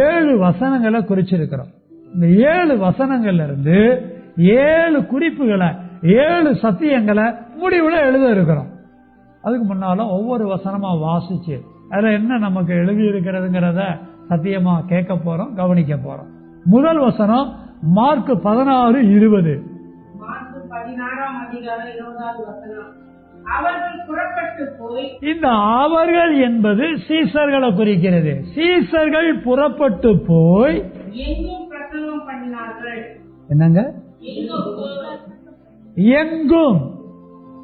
7 வசனங்களை குறிச்சிருக்கிறோம். இந்த 7 வசனங்கள்ல இருந்து 7 குறிப்புகளை 7 சத்தியங்களை முடிவுல எழுத இருக்கிறோம். அதுக்கு முன்னால ஒவ்வொரு வசனமா வாசிச்சு அதுல என்ன நமக்கு எழுதி இருக்கிறதுங்கிறத சத்தியமா கேட்க போறோம், கவனிக்க போறோம். முதல் வசனம் மார்க் 16:20. மார்க் 16:20 அவர்கள் புறப்பட்டு போய், இந்த அவர்கள் என்பது சீசர்களை குறிக்கிறது. சீசர்கள் புறப்பட்டு போய் எங்கும் பிரசங்கம் பண்ணினார்கள். என்னங்க எங்கும்?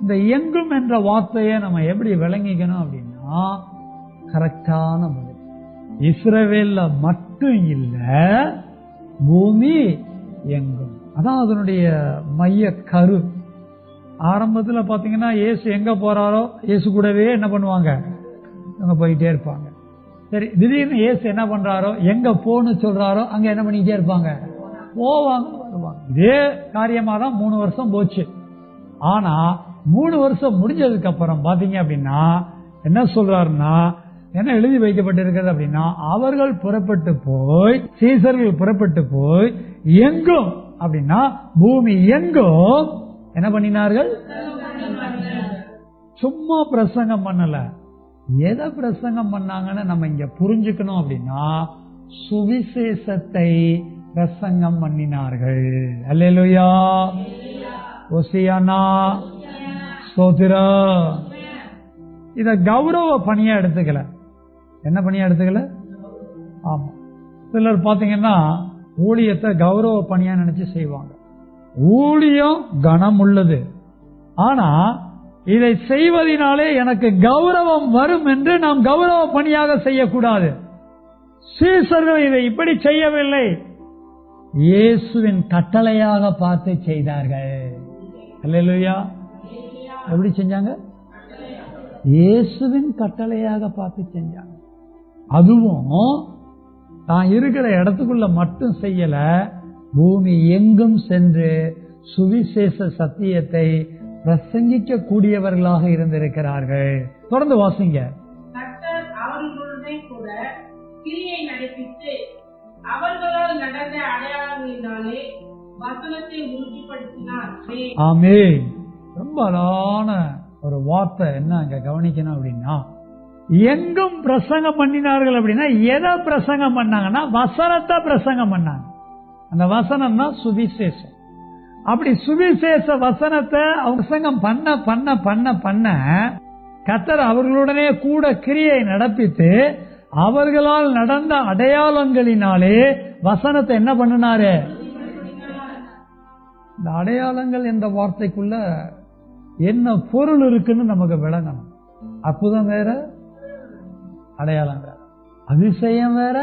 இந்த எங்கும் என்ற வார்த்தையை நம்ம எப்படி விளங்கிக்கணும் அப்படின்னா, கரெக்டான பதில். இஸ்ரவேல்ல மட்டும் இல்ல, பூமி எங்கும். அதான் அதனுடைய மைய கரு. ஆரம்பத்துல பாத்தீங்கன்னா இயேசு எங்க போறாரோ இயேசு கூடவே என்ன பண்ணுவாங்க, அங்க போயிட்டே இருப்பாங்க. சரி, திடீர்னு இயேசு என்ன பண்றாரோ, எங்க போன்னு சொல்றாரோ அங்க என்ன பண்ணிட்டே இருப்பாங்க, போவாங்க வருவாங்க. இதே காரியமா தான் 3 வருஷம் போச்சு. ஆனா 3 வருஷம் முடிஞ்சதுக்கு அப்புறம் பாத்தீங்க அப்படின்னா என்ன சொல்றாருன்னா, என்ன எழுதி வைக்கப்பட்டிருக்கிறது அப்படின்னா, அவர்கள் புறப்பட்டு போய், சீசர்கள் புறப்பட்டு போய் எங்கும் அப்படின்னா பூமி எங்கும் என்ன பண்ணினார்கள்? சும்மா பிரசங்கம் பண்ணல. எதை பிரசங்கம் பண்ணாங்கன்னு நம்ம இங்க புரிஞ்சுக்கணும் அப்படின்னா, சுவிசேஷத்தை பிரசங்கம் பண்ணினார்கள். அல்லேலூயா, ஓசியானா, ஸ்தோத்திரம். இத கௌரவ பணியா எடுத்துக்கல. என்ன பணியா எடுத்துக்கல? ஆமா, சிலர் பாத்தீங்கன்னா ஊழியத்தை கௌரவ பணியா நினைச்சு செய்வாங்க. ஊழியம் கனம் உள்ளது, ஆனா இதை செய்வதனாலே எனக்கு கௌரவம் வரும் என்று நாம் கௌரவ பணியாக செய்யக்கூடாது. சீசர்கள் இதை இப்படி செய்யவில்லை, இயேசுவின் கட்டளையாக பார்த்து செய்தார்கள். அல்லேலூயா. எப்படி செஞ்சாங்க? இயேசுவின் கட்டளையாக பார்த்து செஞ்சாங்க. அதுவும் தான் இருக்கிற இடத்துக்குள்ள மட்டும் செய்யல, பூமி எங்கும் சென்று சுவிசேஷ சத்தியத்தை பிரசங்கிக்க கூடியவர்களாக இருந்திருக்கிறார்கள். தொடர்ந்து வாசிங்க. கர்த்தர் அவர்களுடனே கூட கிரியை நடப்பித்து அவர்களால் நடந்த அடையாளங்களினாலே வசனத்தை உறுதிப்படுத்தினார். ஆமென். ரொம்ப அழகான ஒரு வார்த்தை. என்ன அங்க கவனிக்கணும் அப்படின்னா, எங்கும் பிரசங்கம் பண்ணினார்கள் அப்படின்னா எதை பிரசங்கம் பண்ணாங்கன்னா வசனத்தை பிரசங்கம் பண்ணாங்க. அந்த வசனம் தான் சுவிசேஷம். அப்படி சுவிசேஷ வசனத்தை அவங்க பிரசங்கம் பண்ண பண்ண பண்ண பண்ண கர்த்தர் அவர்களுடனே கூட கிரியை நடப்பித்து அவர்களால் நடந்த அடையாளங்களினாலே வசனத்தை என்ன பண்ணினாரு? இந்த அடையாளங்கள் என்ற வார்த்தைக்குள்ள என்ன பொருள் இருக்குன்னு நமக்கு விளங்கணும். அற்புதம் வேற, அடையாளம் வேற. அதிசயம் வேற,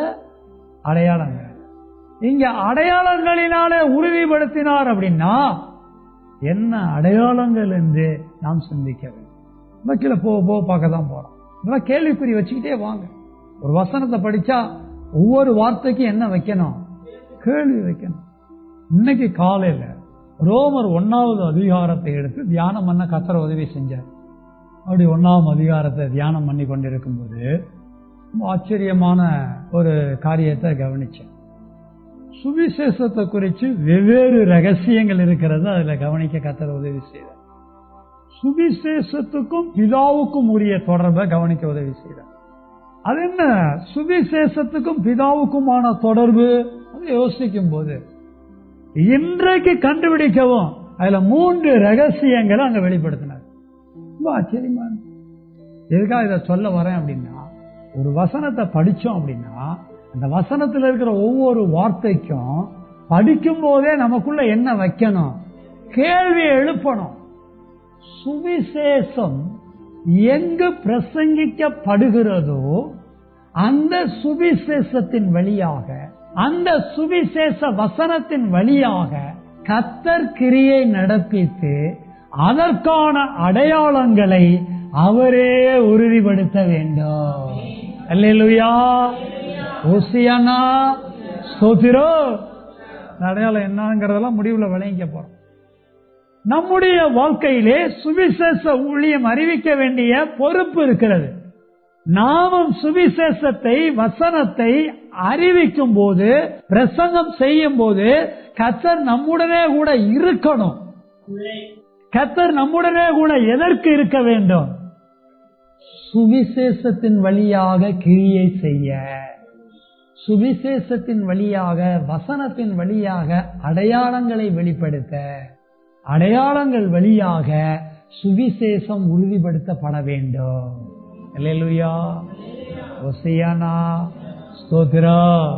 அடையாளம் வேற. இங்க அடையாளங்களினாலே உறுதிப்படுத்தினார் அப்படின்னா என்ன அடையாளங்கள் என்று நாம் சிந்திக்க வேண்டும். வக்கீல போக போக பார்க்க தான் போறோம். இதெல்லாம் கேள்விக்குறி வச்சுக்கிட்டே வாங்க. ஒரு வசனத்தை படிச்சா ஒவ்வொரு வார்த்தைக்கும் என்ன வைக்கணும்? கேள்வி வைக்கணும். இன்னைக்கு காலையில ரோமர் 1வது அதிகாரத்தை எடுத்து தியானம் பண்ண கர்த்தர் உதவி செஞ்சார். அப்படி 1ஆம் அதிகாரத்தை தியானம் பண்ணி கொண்டிருக்கும் போது ஆச்சரியமான ஒரு காரியத்தை கவனிச்சேன். சுவிசேஷத்தை குறித்து வெவ்வேறு ரகசியங்கள் இருக்கிறது, அதுல கவனிக்க கர்த்தர் உதவி செய்தார். சுவிசேஷத்துக்கும் பிதாவுக்கும் உரிய தொடர்பை கவனிக்க உதவி செய்தார். அது என்ன சுவிசேஷத்துக்கும் பிதாவுக்குமான தொடர்பு? அதை யோசிக்கும் போது இன்றைக்கு கண்டுபிடிக்கவும் அதுல 3 ரகசியங்களை அங்க வெளிப்படுத்தினார். ரொம்ப ஆச்சரியமா. எதுக்காக இதை சொல்ல வரேன் அப்படின்னா, ஒரு வசனத்தை படிச்சோம் அப்படின்னா அந்த வசனத்தில் இருக்கிற ஒவ்வொரு வார்த்தைக்கும் படிக்கும் போதே நமக்குள்ள என்ன வைக்கணும்? கேள்வி எழுப்பணும். சுவிசேஷம் எங்கு பிரசங்கிக்கப்படுகிறதோ அந்த சுவிசேஷத்தின் வழியாக, அந்த சுவிசேஷ வசனத்தின் வழியாக கர்த்தர் கிரியை நடப்பித்து அதற்கான அடையாளங்களை அவரே உறுதிப்படுத்த வேண்டும். அல்லேலூயா, ஓசியானா, ஸ்தோத்திரம். அடையாளம் என்னங்கிறதெல்லாம் முடிவுல விளங்கிக்க போறோம். நம்முடைய வாழ்க்கையிலே சுவிசேஷ ஊழியம் அறிவிக்க வேண்டிய பொறுப்பு இருக்கிறது. நாமும் சுவிசேஷத்தை வசனத்தை அறிவிக்கும் போது பிரசங்கம் செய்யும் போது கர்த்தர் நம்முடனே கூட இருக்கணும். கர்த்தர் நம்முடனே கூட எதற்கு இருக்க வேண்டும்? சுவிசேஷத்தின் வழியாக கிரியை செய்ய, சுவிசேஷத்தின் வழியாக வசனத்தின் வழியாக அடையாளங்களை வெளிப்படுத்த, அடையாளங்கள் வழியாக சுவிசேஷம் உறுதிப்படுத்தப்பட வேண்டும். அல்லேலூயா, ஓசியானா, ஸ்தோத்திரம்.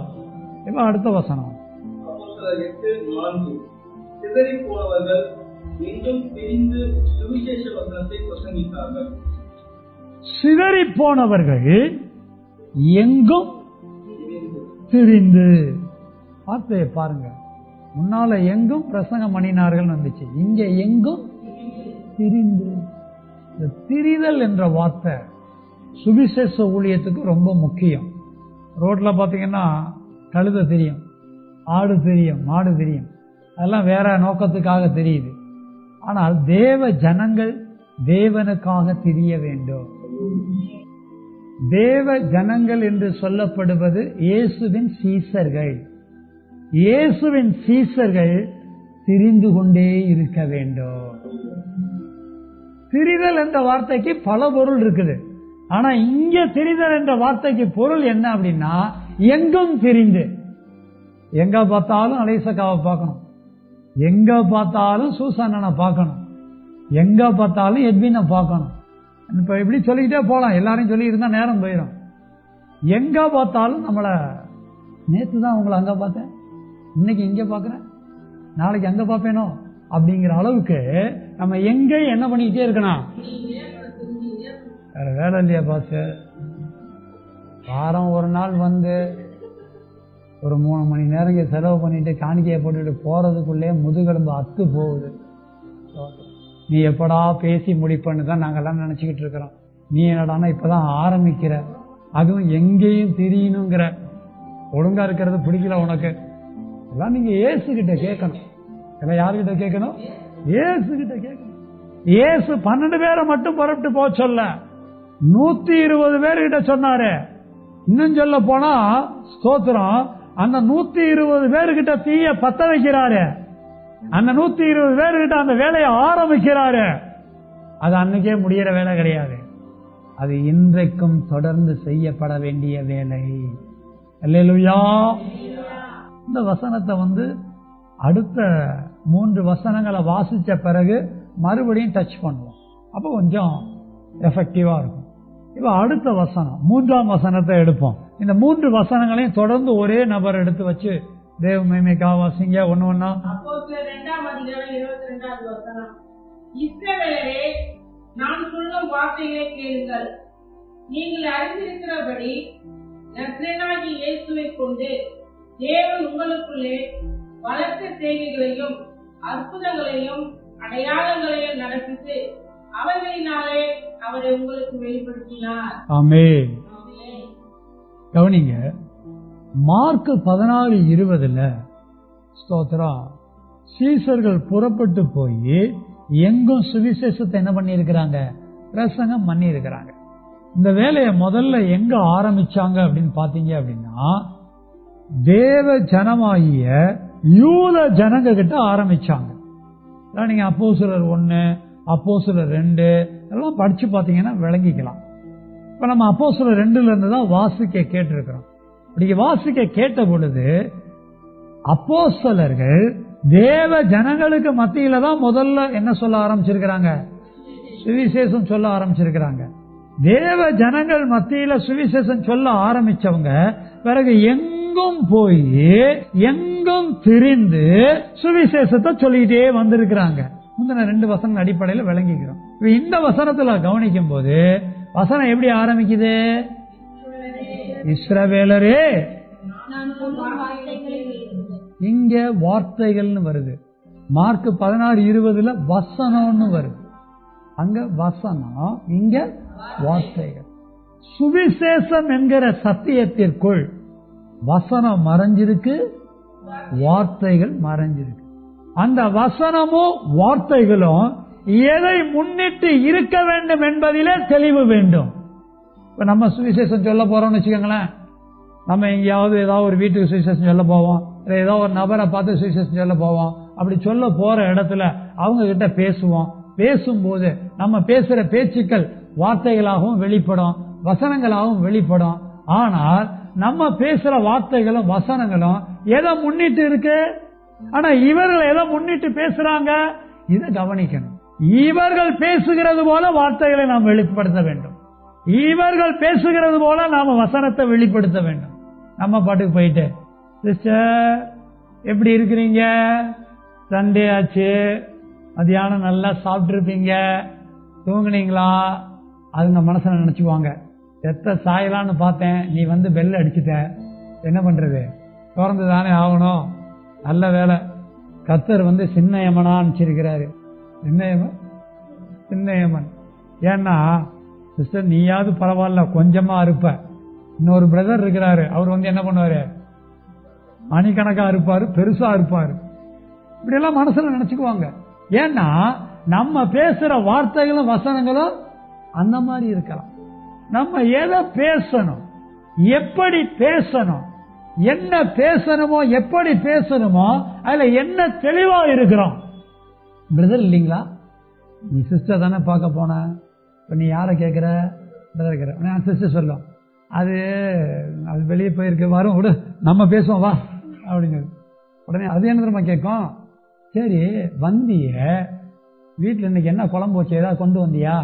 இப்ப அடுத்த வசனம் அப்போஸ்தலர் 8:4. சிதறி போனவர்கள் எங்கும் பிரிந்து சுவிசேஷ வசனத்தை பிரசங்கித்தார்கள். சிதறி போனவர்கள் எங்கும் திரிந்து. வார்த்தையை பாருங்க, முன்னால எங்கும் பிரசங்கம் பண்ணினார்கள் வந்துச்சு, இங்க எங்கும் திரிந்து. இந்த திரிதல் என்ற வார்த்தை சுவிசேஷ ஊழியத்துக்கு ரொம்ப முக்கியம். ரோட்ல பாத்தீங்கன்னா கழுதை தெரியும், ஆடு தெரியும், மாடு தெரியும், அதெல்லாம் வேற நோக்கத்துக்காக தெரியுது. ஆனால் தேவ ஜனங்கள் தேவனுக்காக திரிய வேண்டும். தேவ ஜனங்கள் என்று சொல்லப்படுவது இயேசுவின் சீசர்கள். இயேசுவின் சீசர்கள் திரிந்து கொண்டே இருக்க வேண்டும். திரிதல் என்ற வார்த்தைக்கு பல பொருள் இருக்குது. ஆனா இங்க திரிதல் என்ற வார்த்தைக்கு பொருள் என்ன அப்படின்னா, எங்கும் திரிந்து. எங்க பார்த்தாலும் அலைசக்காவை பார்க்கணும், எங்க பார்த்தாலும் சூசானனை பார்க்கணும், எங்க பார்த்தாலும் எட்வினை பார்க்கணும். இப்ப இப்படி சொல்லிக்கிட்டே போலாம், எல்லாரையும் சொல்லி இருந்தா நேரம் போயிடும். எங்க பார்த்தாலும் நம்மள, நேத்து தான் உங்களை அங்க பார்த்தேன், இன்னைக்கு இங்க பாக்குறேன், நாளைக்கு அங்க பார்ப்பேனோ அப்படிங்கிற அளவுக்கு நம்ம எங்க என்ன பண்ணிக்கிட்டே இருக்கணும். வேற வேலை இல்லையா பாஸ்? வாரம் ஒரு நாள் வந்து ஒரு 3 மணி நேரம் செலவு பண்ணிட்டு காணிக்கையை போட்டுட்டு போறதுக்குள்ளே முதுகெலும்பு அத்து போகுது. நீ எப்படா பேசி முடிப்பன்னு தான் நாங்கெல்லாம் நினைச்சுக்கிட்டு இருக்கிறோம். நீ என்னடானா இப்பதான் ஆரம்பிக்கிற, அதுவும் எங்கேயும் தெரியணுங்கிற. ஒழுங்கா இருக்கிறது பிடிக்கல உனக்கு. எல்லாம் நீங்க ஏசு கிட்ட கேட்கணும். எல்லாம் யாருகிட்ட கேட்கணும்? ஏசு கிட்ட கேட்கணும். ஏசு 12 பேரை மட்டும் புறப்பட்டு போக சொல்ல, 120 பேர்கிட்ட சொன்னாரு. இன்னும் சொல்ல போனா ஸ்தோத்திரம், அந்த 120 பேர்கிட்ட தீய பத்த வைக்கிறாரு. அந்த 120 பேர்கிட்ட அந்த வேலையை ஆரம்பிக்கிறாரு. அது அன்னைக்கே முடிகிற வேலை கிடையாது, அது இன்றைக்கும் தொடர்ந்து செய்யப்பட வேண்டிய வேலை. அல்லேலூயா. இந்த வசனத்தை வந்து அடுத்த 3 வசனங்களை வாசிச்ச பிறகு மறுபடியும் டச் பண்ணுவோம். அப்போ கொஞ்சம் எஃபெக்டிவா இருக்கும். இப்ப அடுத்த வசனம் 3ஆம் வசனத்தை எடுப்போம். இந்த 3 வசனங்களையும் தொடர்ந்து ஒரே நபர் எடுத்து வச்சு தேவ மகிமைக்காக வாசிங்க ஒண்ணு ஒண்ணா. அப்போஸ்தலர் 2ஆம் அதிகாரம் 22வது வசனம். இஸ்ரவேலரே, நான் சொல்லும் வார்த்தைகளை கேளுங்கள். நீங்கள் அறிந்திருக்கிறபடி நசரேயனாகிய இயேசுவை கொண்டு தேவன் உங்களுக்குள்ளே பலத்த செய்கைகளையும் அற்புதங்களையும் அடையாளங்களையும் நடப்பித்து அவர்களினாலே அவரை உங்களுக்கு வெளிப்படுத்தினார். ஆமென். கவனிங்க, மார்க் 16:20 ஸ்தோத்திரம், சீசர்கள் புறப்பட்டு போய் எங்கும் சுவிசேஷத்தை என்ன பண்ணி இருக்கிறாங்க? பிரசங்கம் பண்ணி இருக்கிறாங்க. இந்த வேலையை முதல்ல எங்க ஆரம்பிச்சாங்க அப்படின்னு பாத்தீங்க அப்படின்னா, தேவ ஜனமாகிய யூத ஜனங்க கிட்ட ஆரம்பிச்சாங்க. நீங்க அப்போஸ்தலர் 1, அப்போஸ்தலர் 2 எல்லாம் படிச்சு பாத்தீங்கன்னா விளங்கிக்கலாம். இப்ப நம்ம அப்போஸ்தலர் 2ல இருந்து தான் வாசிக்க கேட்டிருக்கிறோம். இப்படி வாசிக்க கேட்ட பொழுது அப்போஸ்தலர்கள் தேவ ஜனங்களுக்கு மத்தியில தான் முதல்ல என்ன சொல்ல ஆரம்பிச்சிருக்கிறாங்க? சுவிசேஷம் சொல்ல ஆரம்பிச்சிருக்கிறாங்க. தேவ ஜனங்கள் மத்தியில சுவிசேஷம் சொல்ல ஆரம்பிச்சவங்க பிறகு எங்கும் போய் எங்கும் திரிந்து சுவிசேஷத்தை சொல்லிட்டே வந்திருக்கிறாங்க. முந்தின 2 வசனம் அடிப்படையில் விளங்கிக்கிறோம். இந்த வசனத்துல கவனிக்கும் போது வசனம் எப்படி ஆரம்பிக்குது? இஸ்ரவேலரே, இங்க வார்த்தைகள்னு வருது. மார்க் 16:20 வசனம்னு வருது. அங்க வசனம், இங்க வார்த்தைகள். சுவிசேஷம் என்கிற சத்தியத்திற்குள் வசனம் மறைஞ்சிருக்கு, வார்த்தைகள் மறைஞ்சிருக்கு. அந்த வசனமும் வார்த்தைகளும் எதை முன்னிட்டு இருக்க வேண்டும் என்பதிலே தெளிவு வேண்டும். இப்ப நம்ம சுவிசேஷம் சொல்ல போறோம்னு வச்சுக்கோங்களேன், நம்ம எங்கேயாவது ஏதாவது ஒரு வீட்டுக்கு சுவிசேஷம் சொல்ல போவோம், இல்லை ஏதோ ஒரு நபரை பார்த்து சுவிசேஷம் சொல்ல போவோம். அப்படி சொல்ல போற இடத்துல அவங்க கிட்ட பேசுவோம். பேசும்போது நம்ம பேசுற பேச்சுக்கள் வார்த்தைகளாகவும் வெளிப்படும், வசனங்களாகவும் வெளிப்படும். ஆனால் நம்ம பேசுற வார்த்தைகளும் வசனங்களும் எதை முன்னிட்டு இருக்கு? ஆனா இவர்கள் எதை முன்னிட்டு பேசுறாங்க? இதை கவனிக்கணும். இவர்கள் பேசுகிறது போல வார்த்தைகளை நாம் வெளிப்படுத்த வேண்டும். இவர்கள் பேசுகிறது போல நாம வசனத்தை வெளிப்படுத்த வேண்டும். நம்ம பாட்டுக்கு போயிட்டு, சிஸ்டர் எப்படி இருக்கிறீங்க, சண்டே ஆச்சு, மதியானம் நல்லா சாப்பிட்டு இருப்பீங்க, தூங்குனீங்களா, அதுங்க மனசுல நினைச்சுக்குவாங்க, எத்த சாயலான்னு பார்த்தேன், நீ வந்து பெல் அடிச்சுட்ட, என்ன பண்றது, திறந்து தானே ஆகணும். நல்ல வேலை, கர்த்தர் வந்து சின்னயமனா அனுப்பிச்சிருக்கிறாரு. சின்னயமன். ஏன்னா சிஸ்டர் நீயாவது பரவாயில்ல கொஞ்சமா இருப்ப, இன்னொரு பிரதர் இருக்கிறாரு, அவர் வந்து என்ன பண்ணுவாரு, மணிக்கணக்கா இருப்பாரு, பெருசா இருப்பாரு. இப்படி எல்லாம் மனசுல நினைச்சுக்குவாங்க. ஏன்னா நம்ம பேசுற வார்த்தைகளும் வசனங்களும் அந்த மாதிரி இருக்கலாம். நம்ம எதை பேசணும், எப்படி பேசணும், என்ன பேசணுமோ எப்படி பேசணுமோ அதுல என்ன தெளிவா இருக்கிறோம். பிரதர் இல்லீங்களா, நீ சிஸ்டர் தானே பார்க்க போன, இப்ப நீ யார கேட்கிற, பிரதர் கேட்கிற, சிஸ்டர் சொல்லும், அது வெளியே போயிருக்கு, வரும் விடு நம்ம பேசுவோம் வா அப்படிங்கிறது. உடனே அது என்ன தெரியுமா கேட்கும், சரி வந்திய வீட்டில் இன்னைக்கு என்ன குழம்பு வச்சு ஏதாவது கொண்டு வந்தியா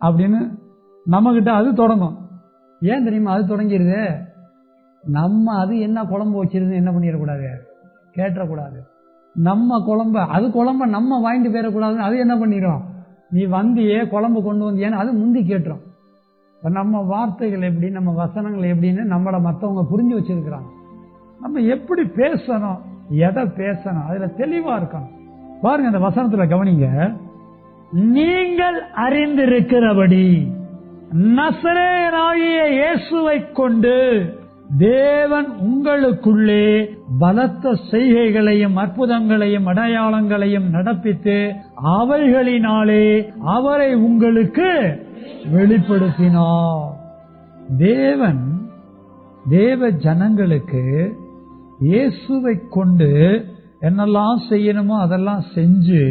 அப்படின்னு நம்ம கிட்ட அது தொடங்கும். ஏன் தெரியுமா அது தொடங்கிடுது, நம்ம அது என்ன குழம்பு வச்சிருந்து என்ன பண்ணிடக்கூடாது, கேட்டக்கூடாது. நம்ம குழம்ப அது குழம்ப நம்ம வாங்கிட்டு போயிடக்கூடாதுன்னு அது என்ன பண்ணிடும், நீ வந்தியே குழம்பு கொண்டு வந்தியான்னு அது முந்தி கேட்டுரும். நம்ம வார்த்தைகள் எப்படி, நம்ம வசனங்கள் எப்படின்னு நம்மளை மற்றவங்க புரிஞ்சு வச்சிருக்கிறாங்க. நம்ம எப்படி பேசணும், எதை பேசணும், அதுல தெளிவா இருக்கணும். பாருங்க அந்த வசனத்துல கவனிங்க, நீங்கள் அறிந்திருக்கிறபடி நசரேயனாகிய இயேசுவை கொண்டு தேவன் உங்களுக்குள்ளே பலத்த செய்கைகளையும் அற்புதங்களையும் அடையாளங்களையும் நடப்பித்து அவைகளினாலே அவரை உங்களுக்கு வெளிப்படுத்தினார். தேவன் தேவ ஜனங்களுக்கு இயேசுவை கொண்டு என்னெல்லாம் செய்யணுமோ அதெல்லாம் செஞ்சு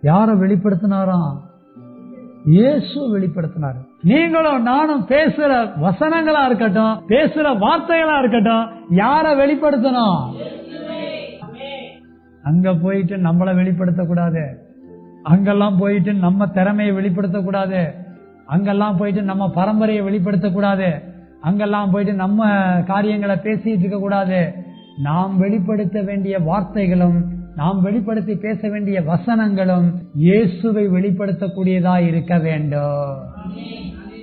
யாரை வெளிப்படுத்தினாராம், இயேசுவை வெளிப்படுத்தினார். நீங்களும் நானும் பேசுற வசனங்களா இருக்கட்டும், பேசுற வார்த்தைகளா இருக்கட்டும், யாரை வெளிப்படுத்தணும், அங்க போயிட்டு நம்மளை வெளிப்படுத்தக்கூடாது, அங்கெல்லாம் போயிட்டு நம்ம திறமையை வெளிப்படுத்தக்கூடாது, அங்கெல்லாம் போயிட்டு நம்ம பரம்பரையை வெளிப்படுத்தக்கூடாது, அங்கெல்லாம் போயிட்டு நம்ம காரியங்களை பேசிட்டு இருக்க கூடாது. நாம் வெளிப்படுத்த வேண்டிய வார்த்தைகளும் நாம் வெளிப்படுத்தி பேச வேண்டிய வசனங்களும் இயேசுவை வெளிப்படுத்தக்கூடியதா இருக்க வேண்டும்.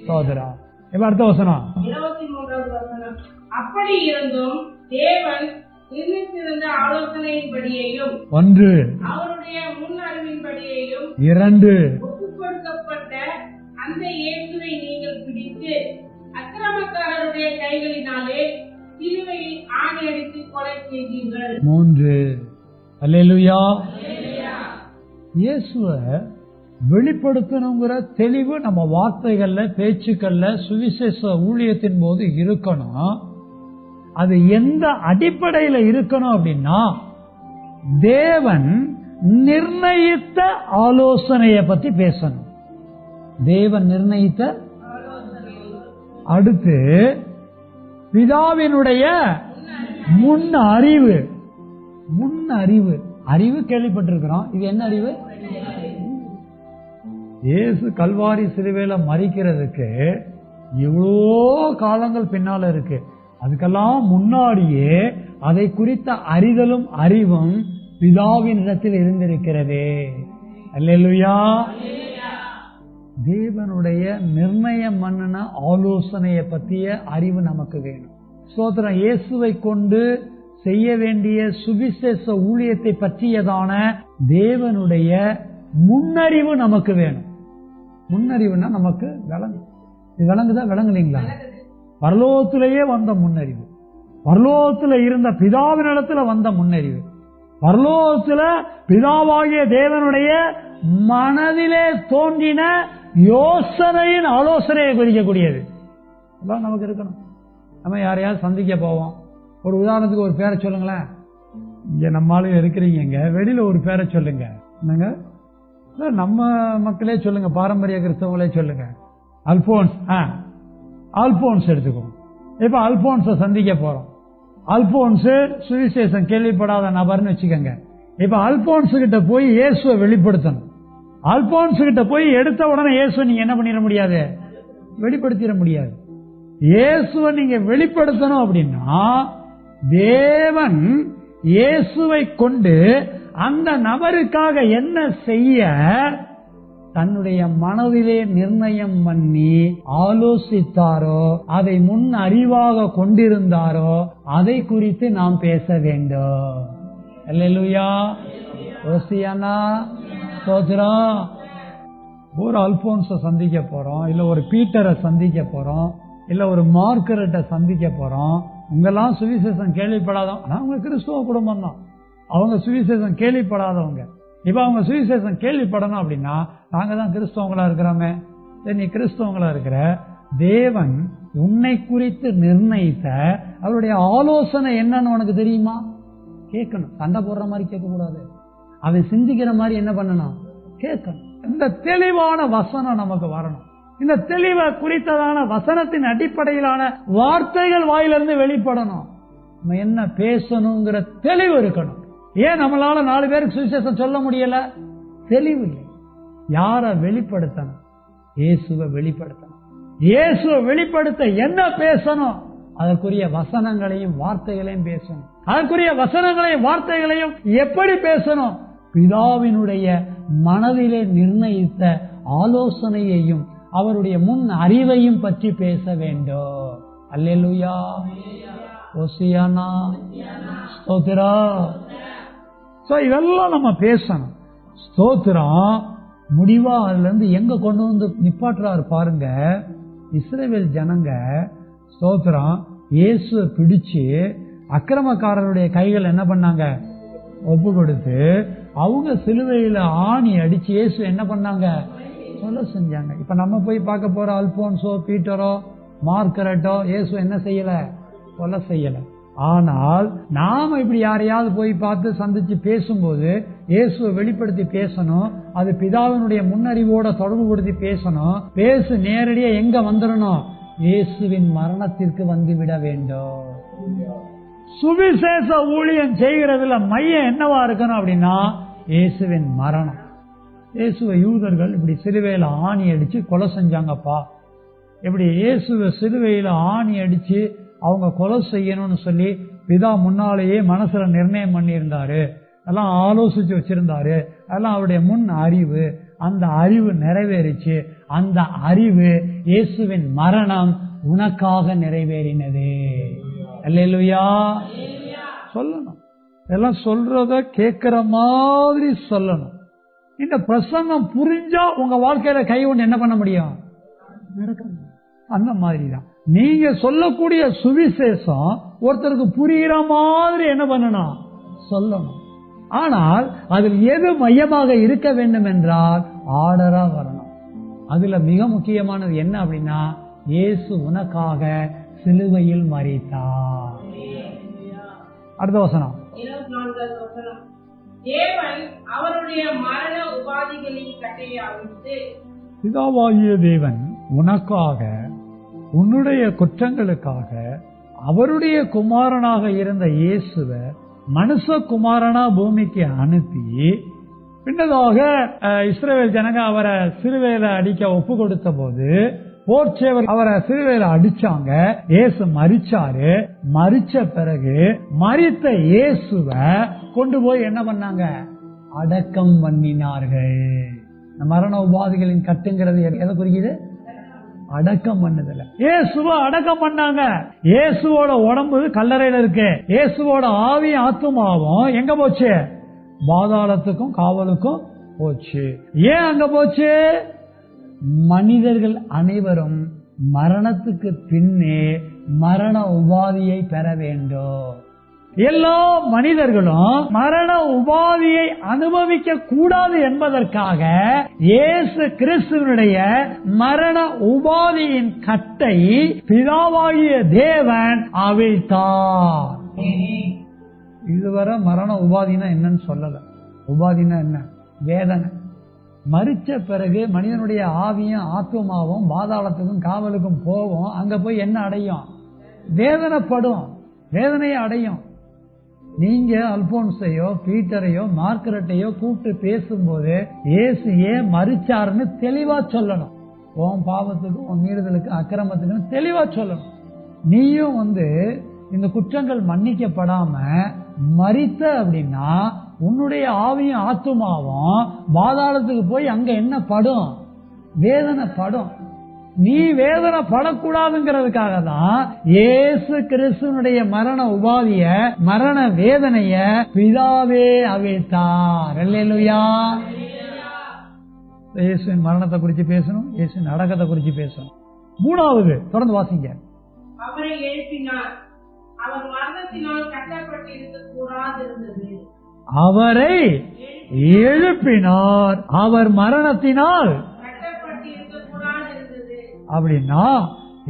சோதரா இப்ப அடுத்த வசனம் 23வது வசனம், அப்படி இருந்தும் தேவன் நிர்ணயித்திருந்த ஆலோசனையின்படியையும் ஒன்று, அவருடைய முன் அறிவின்படியையும் இரண்டு, ஒப்புக் கொடுக்கப்பட்ட அந்த இயேசுவை நீங்கள் பிடித்து அக்கிரமக்காரருடைய கைகளினாலே சிலுவையில் ஆணி அடித்து கொலை செய்தீர்கள். மூன்று. அல்லேலூயா. இயேசுவை வெளிப்படுத்தணுங்கிற தெளிவு நம்ம வார்த்தைகள்ல பேச்சுக்கள்ல சுவிசேஷ ஊழியத்தின் போது இருக்கணும். அது எந்த அடிப்படையில இருக்கணும் அப்படின்னா, தேவன் நிர்ணயித்த ஆலோசனையை பத்தி பேசணும். தேவன் நிர்ணயித்த, அடுத்து பிதாவினுடைய முன் அறிவு. முன் அறிவு, அறிவு கேள்விப்பட்டிருக்கிறோம். இது என்ன அறிவு? இயேசு கல்வாரி சிலுவையில மரிக்கிறதுக்கு எவ்வளோ காலங்கள் பின்னால இருக்கு. அதுக்கெல்லாம் முன்னாடியே அதை குறித்த அறிதலும் அறிவும் பிதாவின் இடத்தில் இருந்திருக்கிறதே. அல்லேலூயா. தேவனுடைய நிர்ணயம் பண்ணின ஆலோசனையை பற்றிய அறிவு நமக்கு வேணும். ஸ்தோத்திரம். இயேசுவை கொண்டு செய்ய வேண்டிய சுவிசேஷ ஊழியத்தை பற்றியதான தேவனுடைய முன்னறிவு நமக்கு வேணும். முன்னறிவுனா நமக்கு விளங்கு. இது விளங்குதா, விளங்குலீங்களா? பரலோகத்திலேயே வந்த முன்னறிவு, பரலோகத்தில் இருந்த பிதாவினிடத்துல வந்த முன்னறிவு, பரலோகத்துல பிதாவாகிய தேவனுடைய மனதிலே தோன்றின யோசனையின் ஆலோசனையை குறிக்கக்கூடியது. எல்லாம் நமக்கு இருக்கணும். நம்ம யாரையாவது சந்திக்க போவோம், ஒரு உதாரணத்துக்கு ஒரு பேரை சொல்லுங்களேன். இங்க நம்மளால இருக்கிறீங்க, வெளியில ஒரு பேரை சொல்லுங்க. என்னங்க, நம்ம மக்களே சொல்லுங்க, பாரம்பரிய கிறிஸ்தவங்களே சொல்லுங்க. அல்போன்ஸ், அல்போன்ஸ் எடுத்துக்கோங்க. இப்ப அல்போன்ஸ சந்திக்க போறோம். அல்போன்ஸ் சுவிசேஷம் கேள்விப்படாத நபர்னு வச்சுக்கோங்க. இப்ப அல்போன்ஸ் கிட்ட போய் இயேசுவை வெளிப்படுத்தணும். அல்போன்ஸ் கிட்ட போய் எடுத்த உடனே இயேசுவை நீங்க என்ன பண்ணிட முடியாது, வெளிப்படுத்திட முடியாது. இயேசுவை நீங்க வெளிப்படுத்தணும் அப்படின்னா தேவன் இயேசுவை கொண்டு அந்த நபருக்காக என்ன செய்ய தன்னுடைய மனதிலே நிர்ணயம் பண்ணி ஆலோசித்தாரோ, அதை முன் அறிவாக கொண்டிருந்தாரோ, அதை குறித்து நாம் பேச வேண்டும். அல்லேலூயா, ஓசியானா, ஸ்தோத்திரம். ஒரு அல்போன்ஸை சந்திக்க போறோம், இல்ல ஒரு பீட்டரை சந்திக்க போறோம், இல்ல ஒரு மார்க்கரட்டை சந்திக்க போறோம். உங்கெல்லாம் சுவிசேஷம் கேள்விப்படாதவங்க, அவங்க கிறிஸ்துவ குடும்பம் தான், அவங்க சுவிசேஷம் கேள்விப்படாதவங்க. இப்ப அவங்க சுவிசேஷம் கேள்விப்படணும் அப்படின்னா நாங்க தான் கிறிஸ்தவங்களா இருக்கிறோமே. நீ கிறிஸ்தவங்களா இருக்கிற, தேவன் உன்னை குறித்து நிர்ணயித்த அவருடைய ஆலோசனை என்னன்னு உனக்கு தெரியுமா? கேட்கணும். சண்டை போடுற மாதிரி கேட்க கூடாது, அவன் சிந்திக்கிற மாதிரி என்ன பண்ணணும், கேட்கணும். இந்த தெளிவான வசனம் நமக்கு வரணும். இந்த தெளிவை குறித்ததான வசனத்தின் அடிப்படையிலான வார்த்தைகள் வாயிலிருந்து வெளிப்படணும். நம்ம என்ன பேசணுங்கிற தெளிவு இருக்கணும். ஏன் நம்மளால 4 பேருக்கு சுவிசேஷம் சொல்ல முடியல? தெளிவு இல்லை. யாரை வெளிப்படுத்தணும்? இயேசுவை வெளிப்படுத்தணும். இயேசுவை வெளிப்படுத்த என்ன பேசணும்? அதற்குரிய வசனங்களையும் வார்த்தைகளையும் பேசணும். அதற்குரிய வசனங்களையும் வார்த்தைகளையும் எப்படி பேசணும்? பிதாவினுடைய மனதிலே நிர்ணயித்த ஆலோசனையையும் அவருடைய முன் அறிவையும் பற்றி பேச வேண்டும். அல்லேலூயா, ஓசியானா, ஸ்தோத்திரம். இதெல்லாம் நம்ம பேசணும். ஸ்தோத்திரம். முடிவா அதுல இருந்து எங்க கொண்டு வந்து நிப்பாட்டுறாரு பாருங்க. இஸ்ரவேல் ஜனங்க ஸ்தோத்திரம் இயேசுவை பிடிச்சு அக்கிரமக்காரருடைய கைகள் என்ன பண்ணாங்க, ஒப்பு கொடுத்து அவங்க சிலுவையில ஆணி அடிச்சு இயேசு என்ன பண்ணாங்க, சொல்ல செஞ்சாங்க. இப்ப நம்ம போய் பார்க்க போற அல்போன்ஸோ பீட்டரோ மார்க்கரட்டோ இயேசு என்ன செய்யல, கொலை செய்யல. ஆனால் நாம இப்படி யாரையாவது போய் பார்த்து சந்திச்சு பேசும்போது இயேசுவை வெளிப்படுத்தி பேசணும். அது பிதாவினுடைய முன்னறிவோட தொடர்பு படுத்தி பேசணும். பேசு நேரடியா எங்க வந்துடணும், இயேசுவின் மரணத்திற்கு வந்துவிட வேண்டும். சுவிசேஷ ஊழியம் செய்கிறதுல மையம் என்னவா இருக்கணும் அப்படின்னா இயேசுவின் மரணம். இயேசுவை யூதர்கள் இப்படி சிலுவையில ஆணி அடிச்சு கொலை செஞ்சாங்கப்பா. இப்படி இயேசுவை சிலுவையில ஆணி அடிச்சு அவங்க கொலை செய்யணும்னு சொல்லி பிதா முன்னாலேயே மனசுல நிர்ணயம் பண்ணியிருந்தாரு, அதெல்லாம் ஆலோசிச்சு வச்சிருந்தாரு. அதெல்லாம் அவருடைய முன் அறிவு. அந்த அறிவு நிறைவேறிச்சு. அந்த அறிவு இயேசுவின் மரணம் உனக்காக நிறைவேறினது. அல்லேலூயா. சொல்லணும். இதெல்லாம் சொல்றத கேட்கிற மாதிரி சொல்லணும். இந்த பிரசங்கம் புரிஞ்சா உங்க வாழ்க்கையில கை கொண்டு என்ன பண்ண முடியும், நடக்க முடியும். அந்த மாதிரிதான் நீங்க சொல்லக்கூடிய சுவிசேஷம் ஒருத்தருக்கு புரிகிற மாதிரி என்ன பண்ணணும், சொல்லணும். ஆனால் அதில் எது மையமாக இருக்க வேண்டும் என்றால் ஆர்டரா வரணும். அதுல மிக முக்கியமானது என்ன அப்படின்னா இயேசு உனக்காக சிலுவையில் மரித்தார். அடுத்த வசனம் 24வது வசனம். தேவன் அவருடைய மரண உபாதிகளின் கட்டையை அவிழ்த்து, பிதாவாகிய தேவன் உனக்காக உன்னுடைய குற்றங்களுக்காக அவருடைய குமாரனாக இருந்த இயேசுவை மனுஷகுமாரனா பூமிக்கு அனுப்பி பின்னதாக இஸ்ரவேல் ஜனங்க அவரை சிலுவையில அடிக்க ஒப்பு கொடுத்த போது போர்ச்சேவர் அவரை சிலுவையில அடிச்சாங்க. இயேசு மரிச்சாரு. மரிச்ச பிறகு மரித்த இயேசுவை கொண்டு போய் என்ன பண்ணாங்க, அடக்கம் பண்ணினார்கள். மரண உபாதிகளின் கட்டுங்கிறது எதை குறிக்குது, அடக்கம் பண்ணதுல. இயேசுவை அடக்கம் பண்ணாங்க. இயேசுவோட உடம்பு கல்லறையில இருக்கு. இயேசுவோட ஆவி ஆத்துமாவும் எங்க போச்சு, பாதாளத்துக்கும் காவலுக்கும் போச்சு. ஏன் அங்க போச்சு, மனிதர்கள் அனைவரும் மரணத்துக்கு பின்னே மரண உபாதியை பெற வேண்டும். எல்லா மனிதர்களும் மரண உபாதியை அனுபவிக்க கூடாது என்பதற்காக இயேசு கிறிஸ்துவனுடைய மரண உபாதியின் கட்டை பிதாவாகிய தேவன் அவிழ்த்தார். இதுவரை மரண உபாதினா என்னன்னு சொல்லல. உபாதினா என்ன? வேதனை. மரிச்ச பிறகு மனிதனுடைய ஆவியும் ஆத்துமாவும் பாதாளத்துக்கும் காவலுக்கும் போகும். அங்க போய் என்ன அடையும்? வேதனைப்படும், வேதனையை அடையும். நீங்க அல்போன்ஸையோ பீட்டரையோ மார்கரெட்டையோ கூப்பிட்டு பேசும்போது இயேசு ஏன் மரிச்சாருன்னு தெளிவா சொல்லணும். உன் பாவத்துக்கு, உன் மீறுதலுக்கு, அக்கிரமத்துக்கு தெளிவா சொல்லணும். நீயும் இந்த குற்றங்கள் மன்னிக்கப்படாம மரித்த அப்படின்னா உன்னுடைய ஆவியும் ஆத்துமாவும் பாதாளத்துக்கு போய் அங்க என்ன படும்? வேதனை படும். நீ வேதனை படக்கூடாதுங்கிறதுக்காக தான் இயேசு கிறிஸ்துவனுடைய மரண உபாதிய, மரண வேதனைய பிதாவே அவிழ்த்தார். அல்லேலூயா. இயேசுவின் மரணத்தை குறித்து பேசணும், இயேசுவின் அடக்கத்தை குறித்து பேசணும். மூணாவது தொடர்ந்து வாசிங்க. அவரை எழுப்பினார், அவர் மரணத்தினால் கட்டப்பட்டிருக்க கூடாதிருந்தது. அவரை எழுப்பினார், அவர் மரணத்தினால் அப்படின்னா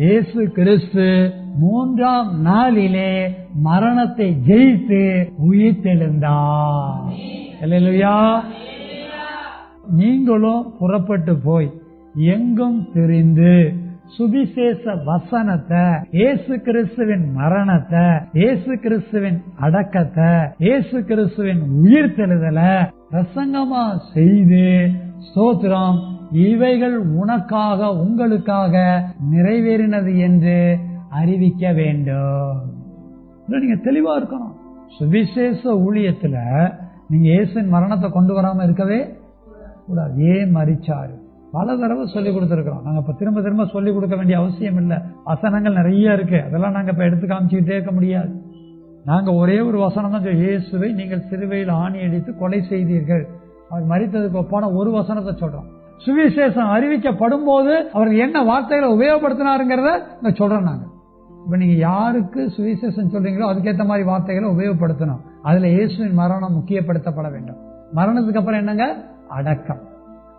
இயேசு கிறிஸ்து மூன்றாம் நாளிலே மரணத்தை ஜெயித்து உயிர்த்தெழுந்தார். அல்லேலூயா. நீங்களும் புறப்பட்டு போய் எங்கும் திரிந்து சுவிசேஷ வசனத்தை, இயேசு கிறிஸ்துவின் மரணத்தை, இயேசு கிறிஸ்துவின் அடக்கத்தை, இயேசு கிறிஸ்துவின் உயிர்த்தெழுதலை பிரசங்கமா செய்து ஸ்தோத்திரம், இவைகள் உனக்காக உங்களுக்காக நிறைவேறினது என்று அறிவிக்க வேண்டும். நீங்க தெளிவா இருக்கணும். சுவிசேஷ ஊழியத்துல நீங்க இயேசுவின் மரணத்தை கொண்டு வராம இருக்கவே கூடாது. ஏன் மரிச்சாரு பல தடவை சொல்லி கொடுத்திருக்கிறோம். நாங்க இப்ப திரும்ப திரும்ப சொல்லி கொடுக்க வேண்டிய அவசியம் இல்லை. வசனங்கள் நிறைய இருக்கு, அதெல்லாம் நாங்க இப்ப எடுத்து காமிச்சுக்கிட்டே இருக்க முடியாது. நாங்க ஒரே ஒரு வசனம் தான், இயேசுவை நீங்கள் சிலுவையில் ஆணி அடித்து கொலை செய்தீர்கள், அவர் மரித்ததுக்கு ஒப்பான ஒரு வசனத்தை சொல்றோம். சுவிசேஷம் அறிவிக்கப்படும் போது அவர்கள் என்ன வார்த்தைகளை உபயோகப்படுத்தினாருங்கிறத சொல்றோம். நாங்க இப்ப நீங்க யாருக்கு சுவிசேஷம் சொல்றீங்களோ அதுக்கேற்ற மாதிரி வார்த்தைகளை உபயோகப்படுத்தணும். அதுல இயேசுவின் மரணம் முக்கியப்படுத்தப்பட வேண்டும். மரணத்துக்கு அப்புறம் என்னங்க? அடக்கம்.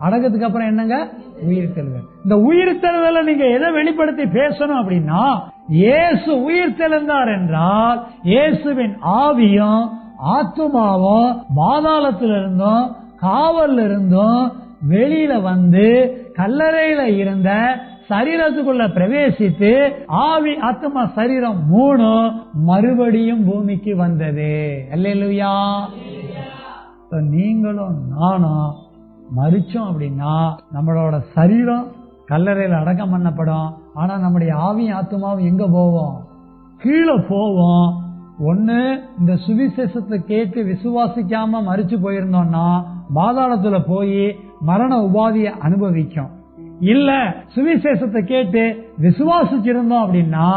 அடக்கத்துக்கு அப்புறம் என்னங்க? உயிர்த்தெழுதல். இந்த உயிர்த்தெழுதலை நீங்க எதை வெளிப்படுத்தி பேசணும் அப்படின்னா, இயேசு உயிர்த்தெழுந்தார் என்றால் இயேசுவின் ஆவியும் ஆத்துமாவும் பாதாளத்திலிருந்தும் காவல்ல இருந்தும் வெளியில வந்து கல்லறையில இருந்த சரீரத்துக்குள்ள பிரவேசித்து ஆவி ஆத்மா சரீரம் மூணும் மறுபடியும் பூமிக்கு வந்தது. அல்லேலூயா. நீங்களும் நானும் மரிச்சோம் அப்படின்னா நம்மளோட சரீரம் கல்லறையில அடக்கம் பண்ணப்படும். ஆனா நம்முடைய ஆவியும் ஆத்மாவும் எங்க போவோம்? கீழே போவோம். ஒண்ணு, இந்த சுவிசேஷத்தை கேட்டு விசுவாசிக்காம மரிச்சு போயிருந்தோம்னா பாதாளத்துல போய் மரண உபாதியை அனுபவிக்கும். இல்ல சுவிசேஷத்தை கேட்டு விசுவாசிச்சிருந்தோம் அப்படின்னா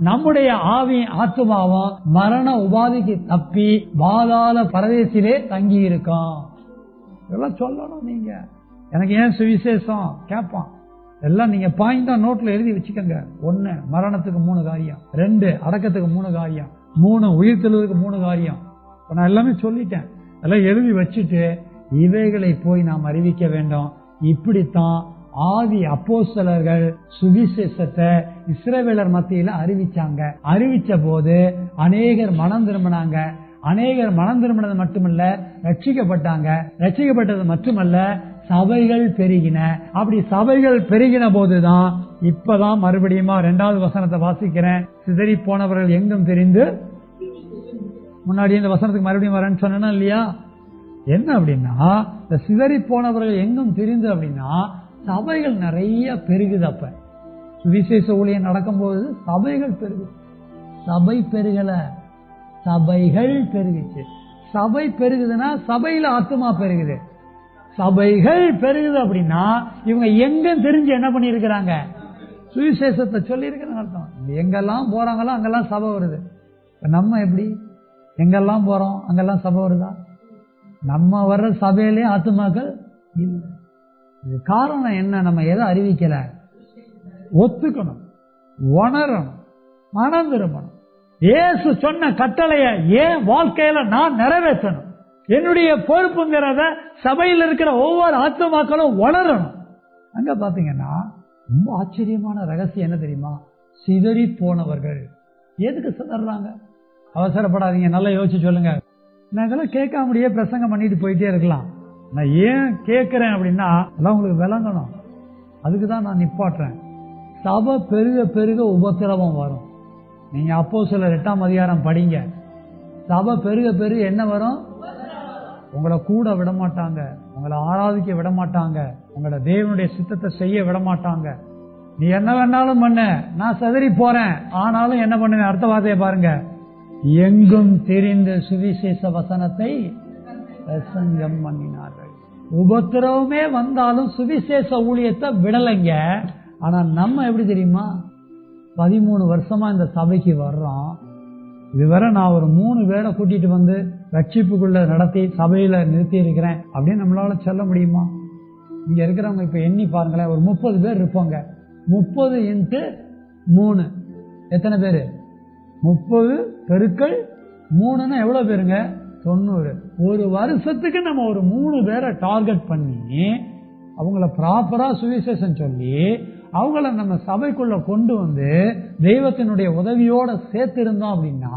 நம்முடைய ஆவி ஆத்மாவும் மரண உபாதிக்கு தப்பி பாதாள பரதேசிலே தங்கி இருக்கும். இதெல்லாம் சொல்லணும். நீங்க எனக்கு ஏன் சுவிசேஷம் கேட்பான். எல்லாம் நீங்க பாயிண்டா நோட்ல எழுதி வச்சுக்கோங்க. 1 மரணத்துக்கு 3 காரியம், 2 அடக்கத்துக்கு 3 காரியம், 3 உயிர்த்தெழுதலுக்கு 3 காரியம். நான் எல்லாமே சொல்லிட்டேன். எல்லாம் எழுதி வச்சுட்டு இவைகளை போய் நாம் அறிவிக்க வேண்டும். இப்படித்தான் ஆதி அப்போஸ்தலர்கள் சுவிசேஷத்தை இஸ்ரவேலர் மத்தியில அறிவிச்சாங்க. அறிவிச்ச போது அநேகர் மனம் திரும்பினாங்க. அநேகர் மனம் திரும்பினது மட்டுமல்ல, ரட்சிக்கப்பட்டாங்க. ரட்சிக்கப்பட்டது மட்டுமல்ல, சபைகள் பெருகின. அப்படி சபைகள் பெருகின போதுதான் இப்பதான் மறுபடியும் 2வது வசனத்தை வாசிக்கிறேன். சிதறி போனவர்கள் எங்கும் தெரிந்து, முன்னாடி இந்த வசனத்துக்கு மறுபடியும் வரேன்னு சொன்னா இல்லையா? என்ன அப்படின்னா, இந்த சிதறி போனவர்கள் எங்கும் தெரிந்து அப்படின்னா சபைகள் நிறைய பெருகுது. அப்ப சுவிசேஷ ஊழியம் நடக்கும் போது சபைகள் பெருகுது. சபை பெருகல, சபைகள் பெருகுச்சு. சபை பெருகுதுன்னா சபையில ஆத்துமா பெருகுது. சபைகள் பெருகுது அப்படின்னா இவங்க எங்கும் தெரிஞ்சு என்ன பண்ணிருக்கிறாங்க? சுவிசேஷத்தை சொல்லி இருக்கிறாங்க அர்த்தம். எங்கெல்லாம் போறாங்களோ அங்கெல்லாம் சபை வருது. நம்ம எப்படி எங்கெல்லாம் போறோம் அங்கெல்லாம் சபை வருதா? நம்ம வர்ற சபையிலே ஆத்துமாக்கள் இல்லை. இது காரணம் என்ன? நம்ம எதை அறிவிக்கல? ஒத்துக்கணும், உணரணும், மனம் திரும்பணும். இயேசு சொன்ன கட்டளைய ஏன் வாழ்க்கையில நான் நிறைவேற்றணும். என்னுடைய பொறுப்புங்கிறத சபையில் இருக்கிற ஒவ்வொரு ஆத்துமாக்களும் வளரணும். அங்க பாத்தீங்கன்னா ரொம்ப ஆச்சரியமான ரகசியம் என்ன தெரியுமா? சிதறி போனவர்கள். எதுக்கு சிதறாங்க? அவசரப்படாதீங்க, நல்லா யோசிச்சு சொல்லுங்க. நாங்கெல்லாம் கேட்காமடியே பிரசங்கம் பண்ணிட்டு போயிட்டே இருக்கலாம். நான் ஏன் கேட்கிறேன் அப்படின்னா எல்லாம் உங்களுக்கு விளங்கணும். அதுக்குதான் நான் நிப்பாட்டுறேன். சபை பெருக பெருக உபத்திரவம் வரும். நீங்க அப்போஸ்தலர் 8ஆம் அதிகாரம் படிங்க. சபை பெருக பெருக என்ன வரும்? உங்களை கூட விட மாட்டாங்க, உங்களை ஆராதிக்க விட மாட்டாங்க, உங்களோட தேவனுடைய சித்தத்தை செய்ய விட மாட்டாங்க. நீ என்ன வேணாலும் பண்ண, நான் சிதறி போறேன், ஆனாலும் என்ன பண்ணுவேன்? அடுத்த வார்த்தையை பாருங்க. எங்கும் தெரிந்த சுவிசேஷ வசனத்தை பிரசங்கம் பண்ணினார்கள். உபத்திரவமே வந்தாலும் சுவிசேஷ ஊழியத்தை விடலைங்க. ஆனா நம்ம எப்படி தெரியுமா? 13 வருஷமா இந்த சபைக்கு வர்றோம். இதுவரை நான் ஒரு 3 பேரை கூட்டிட்டு வந்து ரட்சிப்புக்குள்ள நடத்தி சபையில நிறுத்தி இருக்கிறேன் அப்படின்னு நம்மளால சொல்ல முடியுமா? இங்க இருக்கிறவங்க இப்ப எண்ணி பாருங்களேன், ஒரு 30 பேர் இருப்பாங்க. 30 × 3 எத்தனை பேரு? 30 பெருக்கள் 3ன்னா எவ்வளவு பேருங்க? 90. ஒரு வருஷத்துக்கு நம்ம ஒரு 3 பேரை டார்கெட் பண்ணி அவங்கள ப்ராப்பரா சுவிசேஷம் சொல்லி அவங்கள நம்ம சபைக்குள்ள கொண்டு வந்து தெய்வத்தினுடைய உதவியோட சேர்த்து இருந்தோம் அப்படின்னா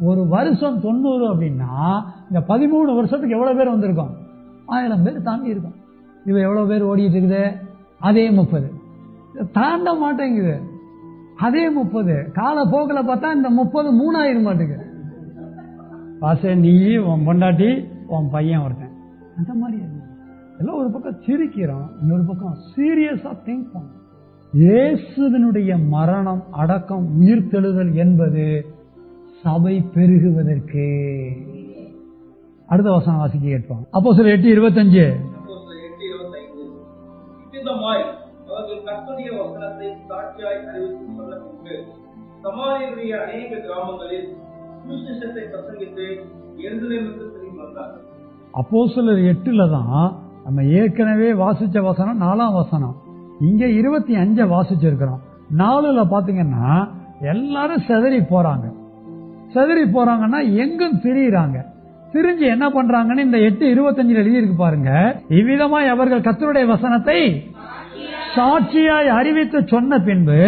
ஒரு வருஷம் 90 அப்படின்னா இந்த 13 வருஷத்துக்கு எவ்வளவு பேர் வந்திருக்கோம்? 1000 பேர் தாண்டி இருக்கும். இவ எவ்வளவு பேர் ஓடிட்டு இருக்குது? அதே 30. தாண்ட மாட்டேங்குது. அதே 30. கால போக்கில் பார்த்தா இந்த 30 3 ஆயிர மாட்டேங்குது. பாச நீ, உன் பொண்டாட்டி, உன் பையன் ஒருத்தன், அந்த மாதிரி எல்லாம் ஒரு பக்கம் சிரிக்கிறோம், இன்னொரு பக்கம் சீரியஸா திங்க் பண்ணோம். இயேசுவினுடைய மரணம், அடக்கம், உயிர்த்தெழுதல் என்பது சபை பெருகுவதற்கு. அடுத்த வசனம் வாசிக்க கேட்போம். அப்போஸ்தலர் 8:25. அவர்கள் கர்த்தருடைய வசனத்தை சாட்சியாய் அறிவித்து சொன்ன பின்பு சமாரியருடைய அநேக கிராமங்களில் சுவிசேஷத்தை பிரசங்கித்து எருசலேமுக்கு திரும்பி வந்தார்கள். அப்போஸ்தலர் 8ல தான் நம்ம ஏற்கனவே வாசிச்ச வசனம் 4ஆம் வசனம். இங்க 25 வாசிச்சிருக்கிறோம். 4ல பாத்தீங்கன்னா எல்லாரும் சிதறி போறாங்க. சிதறி போறாங்கன்னா எங்கும் திரியிறாங்க. திரிஞ்சு என்ன பண்றாங்கன்னு இந்த 8:25 எழுதி இருக்கு பாருங்க. இவ்விதமாய் அவர்கள் கர்த்தருடைய வசனத்தை சாட்சியாய் அறிவித்து சொன்ன பின்பு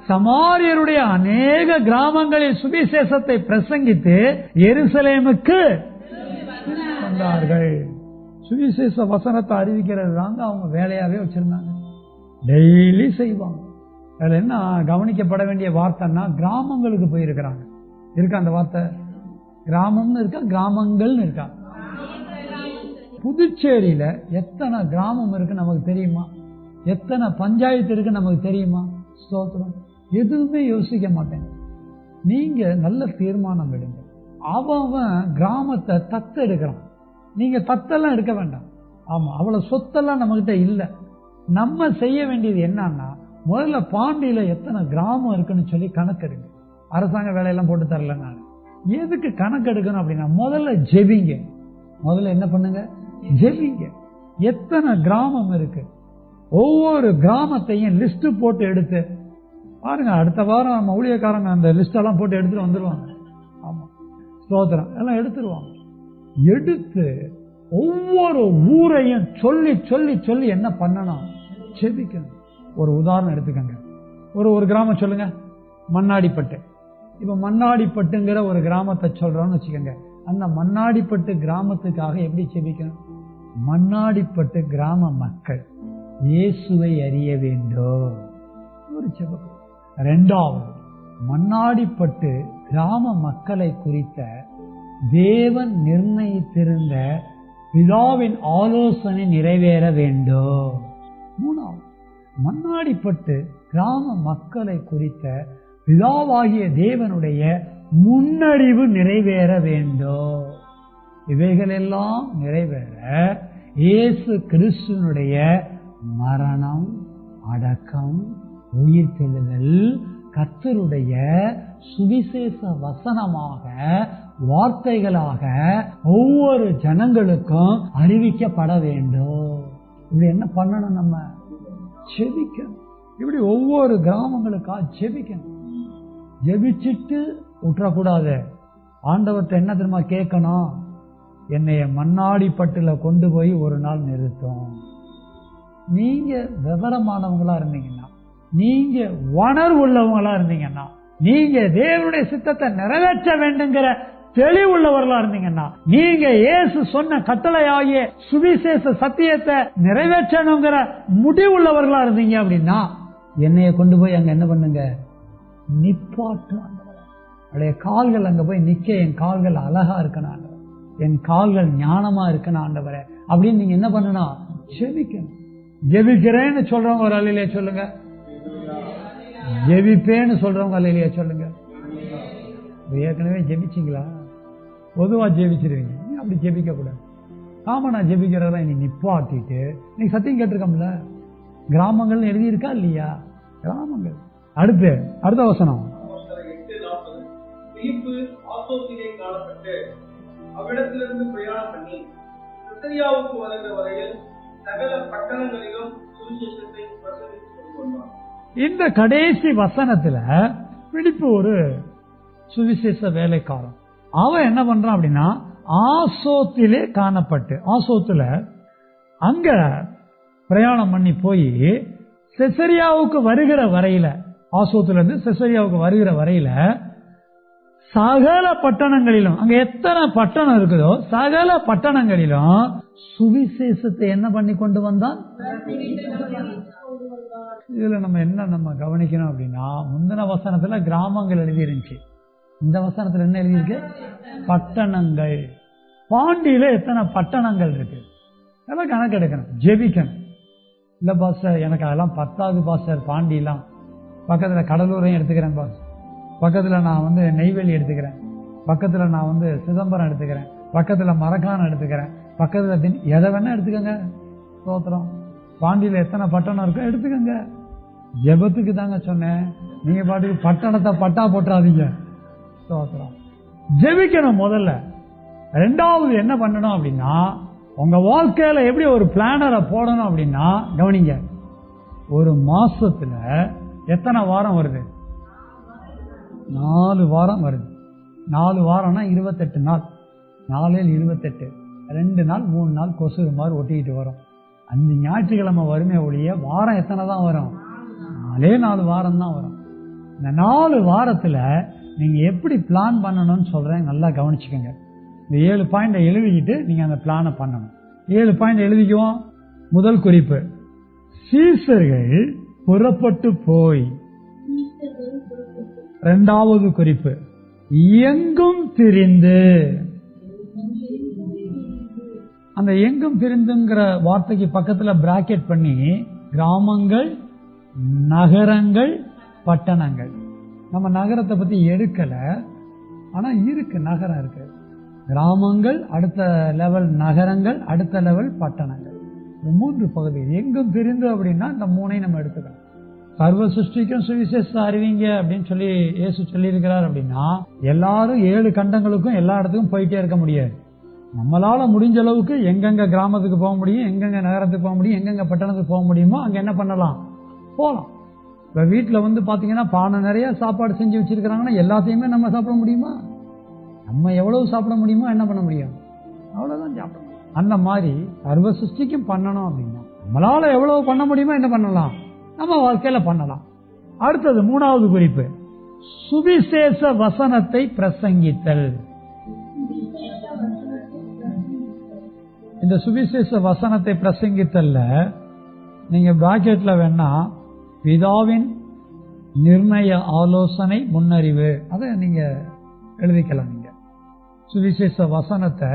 சமாரியருடைய அநேக கிராமங்களில் சுவிசேஷத்தை பிரசங்கித்து எருசலேமுக்கு வந்தார்கள். சுவிசேஷ வசனத்தை அறிவிக்கிறது தாங்க அவங்க வேலையாவே வச்சிருந்தாங்க. டெய்லி செய்வாங்க. அதுல என்ன கவனிக்கப்பட வேண்டிய வார்த்தைன்னா கிராமங்களுக்கு போயிருக்கிறாங்க. இருக்கா அந்த வார்த்தை? கிராமம்னு இருக்கா, கிராமங்கள்னு இருக்கா? புதுச்சேரியில எத்தனை கிராமம் இருக்கு நமக்கு தெரியுமா? எத்தனை பஞ்சாயத்து இருக்கு நமக்கு தெரியுமா? ஸ்தோத்திரம். எதுவுமே யோசிக்க மாட்டேன். நீங்க நல்ல தீர்மானம் எடுங்க. அவன் கிராமத்தை தத்து எடுக்கிறான். நீங்க தத்தெல்லாம் எடுக்க வேண்டாம். ஆமா, அவ்வளவு சொத்தெல்லாம் நம்ம கிட்ட இல்ல. நம்ம செய்ய வேண்டியது என்னன்னா, முதல்ல பாண்டியில எத்தனை கிராமம் இருக்குன்னு சொல்லி கணக்கெடுங்க. அரசாங்க வேலையெல்லாம் போட்டு தரல நான். எதுக்கு கணக்கு எடுக்கணும் அப்படின்னா, முதல்ல ஜெபிங்க. முதல்ல என்ன பண்ணுங்க? ஜெபிங்க. எத்தனை கிராமம் இருக்கு, ஒவ்வொரு கிராமத்தையும் லிஸ்ட் போட்டு எடுத்து பாருங்க. அடுத்த வாரம் நம்ம ஊழியக்காரங்க அந்த லிஸ்ட் எல்லாம் போட்டு எடுத்துட்டு வந்துருவாங்க. ஆமா, ஸ்தோத்திரம், எல்லாம் எடுத்துருவாங்க. எடுத்து ஒவ்வொரு ஊரையும் சொல்லி சொல்லி சொல்லி என்ன பண்ணணும்? ஜெபிக்கணும். ஒரு உதாரணம் எடுத்துக்கங்க. ஒரு கிராமம் சொல்லுங்க, மண்ணாடிப்பட்டு. இப்ப மண்ணாடிப்பட்டுங்கிற ஒரு கிராமத்தை சொல்றோம்னு வச்சுக்கோங்க. அந்த மண்ணாடிப்பட்டு கிராமத்துக்காக எப்படி ஜெபிக்கணும்? மண்ணாடிப்பட்டு கிராம மக்கள் இயேசுவை அறிய வேண்டும், ஒரு ஜெபம். இரண்டாவது, மண்ணாடிப்பட்டு கிராம மக்களை குறித்த தேவன் நிர்ணயித்திருந்த பிதாவின் ஆலோசனை நிறைவேற வேண்டும். மூணாவது, மண்ணாடிப்பட்டு கிராம மக்களை குறித்த பிதாவாகிய தேவனுடைய முன்னறிவு நிறைவேற வேண்டும். இவைகள் எல்லாம் நிறைவேற இயேசு கிறிஸ்துவினுடைய மரணம், அடக்கம், உயிர்த்தெழுதல் கர்த்தருடைய சுவிசேஷ வசனமாக, வார்த்தைகளாக ஒவ்வொரு ஜனங்களுக்கும் அறிவிக்கப்பட வேண்டும். இப்படி என்ன பண்ணணும்? நம்ம ஜெபிக்கணும். இப்படி ஒவ்வொரு கிராமங்களுக்காக ஜெபிக்கணும். ஜெபிச்சுட்டு விட்டுறக்கூடாது. ஆண்டவர்கிட்ட என்ன தெரியுமா கேட்கணும்? என்னைய மண்ணாடி பட்டுல கொண்டு போய் ஒரு நாள் நிறுத்தும். நீங்க விவரமானவங்களா இருந்தீங்கன்னா, நீங்க உணர்வு உள்ளவங்களா இருந்தீங்கன்னா, நீங்க தேவனுடைய சித்தத்தை நிறைவேற்ற வேண்டுங்கிற தெளிவுள்ளவர்களா இருந்தீங்கன்னா, நீங்க இயேசு சொன்ன கட்டளையாகிய சுவிசேஷ சத்தியத்தை நிறைவேற்றணுங்கிற முடிவுள்ளவர்களா இருந்தீங்க அப்படின்னா, என்னைய கொண்டு போய் அங்க என்ன பண்ணுங்க, நிப்பாட்டு. அவருடைய கால்கள் அங்க போய் நிக்க, என் கால்கள் அழகா இருக்கணும் ஆண்டவரே, என் கால்கள் ஞானமா இருக்கணும் ஆண்டவரே அப்படின்னு நீங்க என்ன பண்ணணும்? ஜெபிக்கணும். ஜெபிக்கிறேன்னு சொல்றவங்க ஒரு அல்லேலூயா சொல்லுங்க. ஜெபிப்பேன்னு சொல்றவங்க அல்லேலூயா சொல்லுங்க. ஏற்கனவே ஜெபிச்சிங்களா? பொதுவா ஜெபிச்சிருவீங்க, அப்படி ஜெபிக்க கூடாது. ஆமா, நான் ஜெபிக்கிறதா இனி நிப்பாட்டிட்டு, நீங்க சத்தியம் கேட்டிருக்கோம்ல, கிராமங்கள் எழுதியிருக்கா இல்லையா? கிராமங்கள். அடுத்த வசனம். பிலிப்பு ஆசோத்திலே காணப்பட்டு அவ்விடத்திலிருந்து பிரயாணம் பண்ணி செசரியாவுக்கு வருகிற வரையில் சகல பட்டணங்களிலும் சுவிசேஷத்தை பிரசங்கித்துக் கொண்டார். இந்த கடைசி வசனத்துல பிலிப்பு ஒரு சுவிசேஷ வேலைக்காரன். அவன் என்ன பண்றான் அப்படின்னா, ஆசோத்திலே காணப்பட்டு, ஆசோத்துல அங்க பிரயாணம் பண்ணி போய் செசரியாவுக்கு வருகிற வரையில, ஆசோத்துல இருந்து செசரியாவுக்கு வருகிற வரையில சகல பட்டணங்களிலும், அங்க எத்தனை பட்டணம் இருக்குதோ சகல பட்டணங்களிலும் சுவிசேஷத்தை என்ன பண்ணி கொண்டு வந்தான்? இதுல நம்ம கவனிக்கணும் அப்படின்னா, முந்தின வசனத்துல கிராமங்கள் எழுதி இருந்துச்சு, இந்த வசனத்துல என்ன எழுதி இருக்கு? பட்டணங்கள். பாண்டியில எத்தனை பட்டணங்கள் இருக்கு அதெல்லாம் கணக்கு எடுக்கணும், ஜெபிக்கணும். இல்ல பாஸ்டர், எனக்கு அதெல்லாம் 10வது பாஸ்டர், பாண்டியெல்லாம் பக்கத்துல கடலூரையும் எடுத்துக்கிறேன் பாஸ், பக்கத்துல நான் நெய்வேலி எடுத்துக்கிறேன், பக்கத்துல நான் சிதம்பரம் எடுத்துக்கிறேன், பக்கத்துல மரக்காணம் எடுத்துக்கிறேன், பக்கத்துல எதை வேணா எடுத்துக்கங்க. ஸ்தோத்திரம். பாண்டியில எத்தனை பட்டணம் இருக்கோ எடுத்துக்கங்க. ஜெபத்துக்கு தாங்க சொன்னேன், நீங்க பாட்டுக்கு பட்டணத்தை பட்டா போட்டுறாதீங்க. ஸ்தோத்திரம். ஜெபிக்கணும் முதல்ல. ரெண்டாவது என்ன பண்ணணும் அப்படின்னா, உங்க வாழ்க்கையில எப்படி ஒரு பிளானரை போடணும் அப்படின்னா, கவனிங்க, ஒரு மாசத்துல எத்தனை வாரம் வருது? 4 வாரம் வருது. 4 வாரம்னா 28 நாள், 4 28, 2 நாள் 3 நாள் கொசுறு மாதிரி ஒட்டிக்கிட்டு வரும். 5 ஞாயிற்றுக்கிழமை வருமே ஒழிய வாரம் எத்தனை தான் வரும்? 4 வாரம் தான் வரும். இந்த 4 வாரத்துல நீங்க எப்படி பிளான் பண்ணணும்னு சொல்றேன், நல்லா கவனிச்சுக்கோங்க. இந்த 7 பாயிண்ட் எழுதிக்கிட்டு நீங்க அந்த பிளானை பண்ணணும். 7 பாயிண்ட் எழுதிக்குவோம். முதல் குறிப்பு, சீசர்கள் புறப்பட்டு போய். இரண்டாவது குறிப்பு, எங்கும் திரிந்து. அந்த எங்கும் திரிந்துங்கிற வார்த்தைக்கு பக்கத்துல பிராக்கெட் பண்ணி கிராமங்கள், நகரங்கள், பட்டணங்கள். நம்ம நகரத்தை பத்தி எடுக்கல, ஆனா இருக்கு, நகரம் இருக்கு. கிராமங்கள் அடுத்த லெவல், நகரங்கள் அடுத்த லெவல், பட்டணங்கள். 3 பகுதி. எங்கும் திரிந்து அப்படின்னா இந்த 3ஐயும் நம்ம எடுத்துக்கலாம். சர்வ சிருஷ்டிக்கும் சுவிசேஷத்தை அறிவிங்க அப்படின்னு சொல்லி இயேசு சொல்லி இருக்கிறார் அப்படின்னா, எல்லாரும் 7 கண்டங்களுக்கும் எல்லா இடத்துக்கும் போயிட்டே இருக்க முடியாது. நம்மளால முடிஞ்ச அளவுக்கு எங்கெங்க கிராமத்துக்கு போக முடியும், எங்கெங்க நகரத்துக்கு போக முடியும், எங்கெங்க பட்டணத்துக்கு போக முடியுமோ அங்க என்ன பண்ணலாம், போகலாம். இப்ப வீட்டுல பாத்தீங்கன்னா பானை நிறைய சாப்பாடு செஞ்சு வச்சிருக்கிறாங்கன்னா எல்லாத்தையுமே நம்ம சாப்பிட முடியுமா? நம்ம எவ்வளவு சாப்பிட முடியுமோ என்ன பண்ண முடியும், அவ்வளவுதான் சாப்பிட முடியும். அந்த மாதிரி சர்வ சிருஷ்டிக்கும் பண்ணணும் அப்படின்னா நம்மளால எவ்வளவு பண்ண முடியுமோ என்ன பண்ணலாம், நம்ம வாழ்க்கையில பண்ணலாம். அடுத்தது 3வது குறிப்பு, சுவிசேஷ வசனத்தை பிரசங்கித்தல். இந்த சுவிசேஷ வசனத்தை பிரசங்கித்தல்ல நீங்க பிராக்கெட்ல வேணா பிதாவின் நிர்ணய ஆலோசனை முன்னறிவு, அதை நீங்க எழுதிக்கலாம். நீங்க சுவிசேஷ வசனத்தை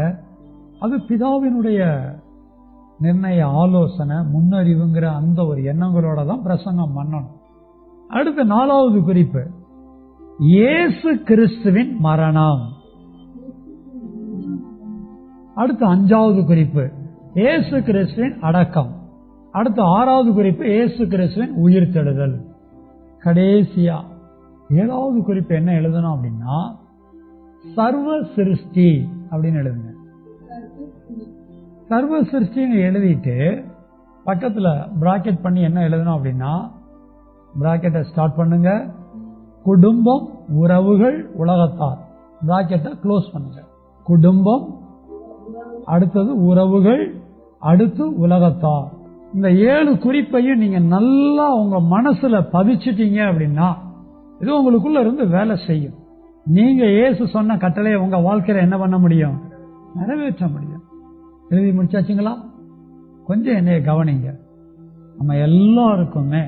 அது பிதாவினுடைய நிர்ணய ஆலோசனை முன்னறிவுங்கிற அந்த ஒரு எண்ணங்களோட தான் பிரசங்கம் பண்ணணும். அடுத்த 4வது குறிப்பு, இயேசு கிறிஸ்துவின் மரணம். அடுத்து 5வது குறிப்பு, இயேசு கிறிஸ்துவின் அடக்கம். அடுத்து 6வது குறிப்பு, இயேசு கிறிஸ்துவின் உயிர்த்தெழுதல். கடைசியா 7வது குறிப்பு என்ன எழுதணும் அப்படின்னா, சர்வ சிருஷ்டி அப்படின்னு எழுதுங்க. சர்வ சிருஷ்டின்னு எழுதிட்டு பக்கத்துல பிராக்கெட் பண்ணி என்ன எழுதணும் அப்படின்னா, பிராக்கெட்டை ஸ்டார்ட் பண்ணுங்க, குடும்பம், உறவுகள், உலகத்தார். பிராக்கெட்டை க்ளோஸ் பண்ணுங்க. குடும்பம், அடுத்தது உறவுகள், அடுத்து உலகத்தார். இந்த 7 குறிப்பையும் நீங்க நல்லா உங்க மனசுல பதிச்சிட்டீங்க அப்படின்னா இது உங்களுக்குள்ள இருந்து வேலை செய்யும். நீங்க இயேசு சொன்ன கட்டளையை உங்க வாழ்க்கையில என்ன பண்ண முடியும்? நிறைவேற்ற முடியும். எழுதி முடிச்சாச்சுங்களா? கொஞ்சம் என்னைய கவனிங்க. நம்ம எல்லாருக்குமே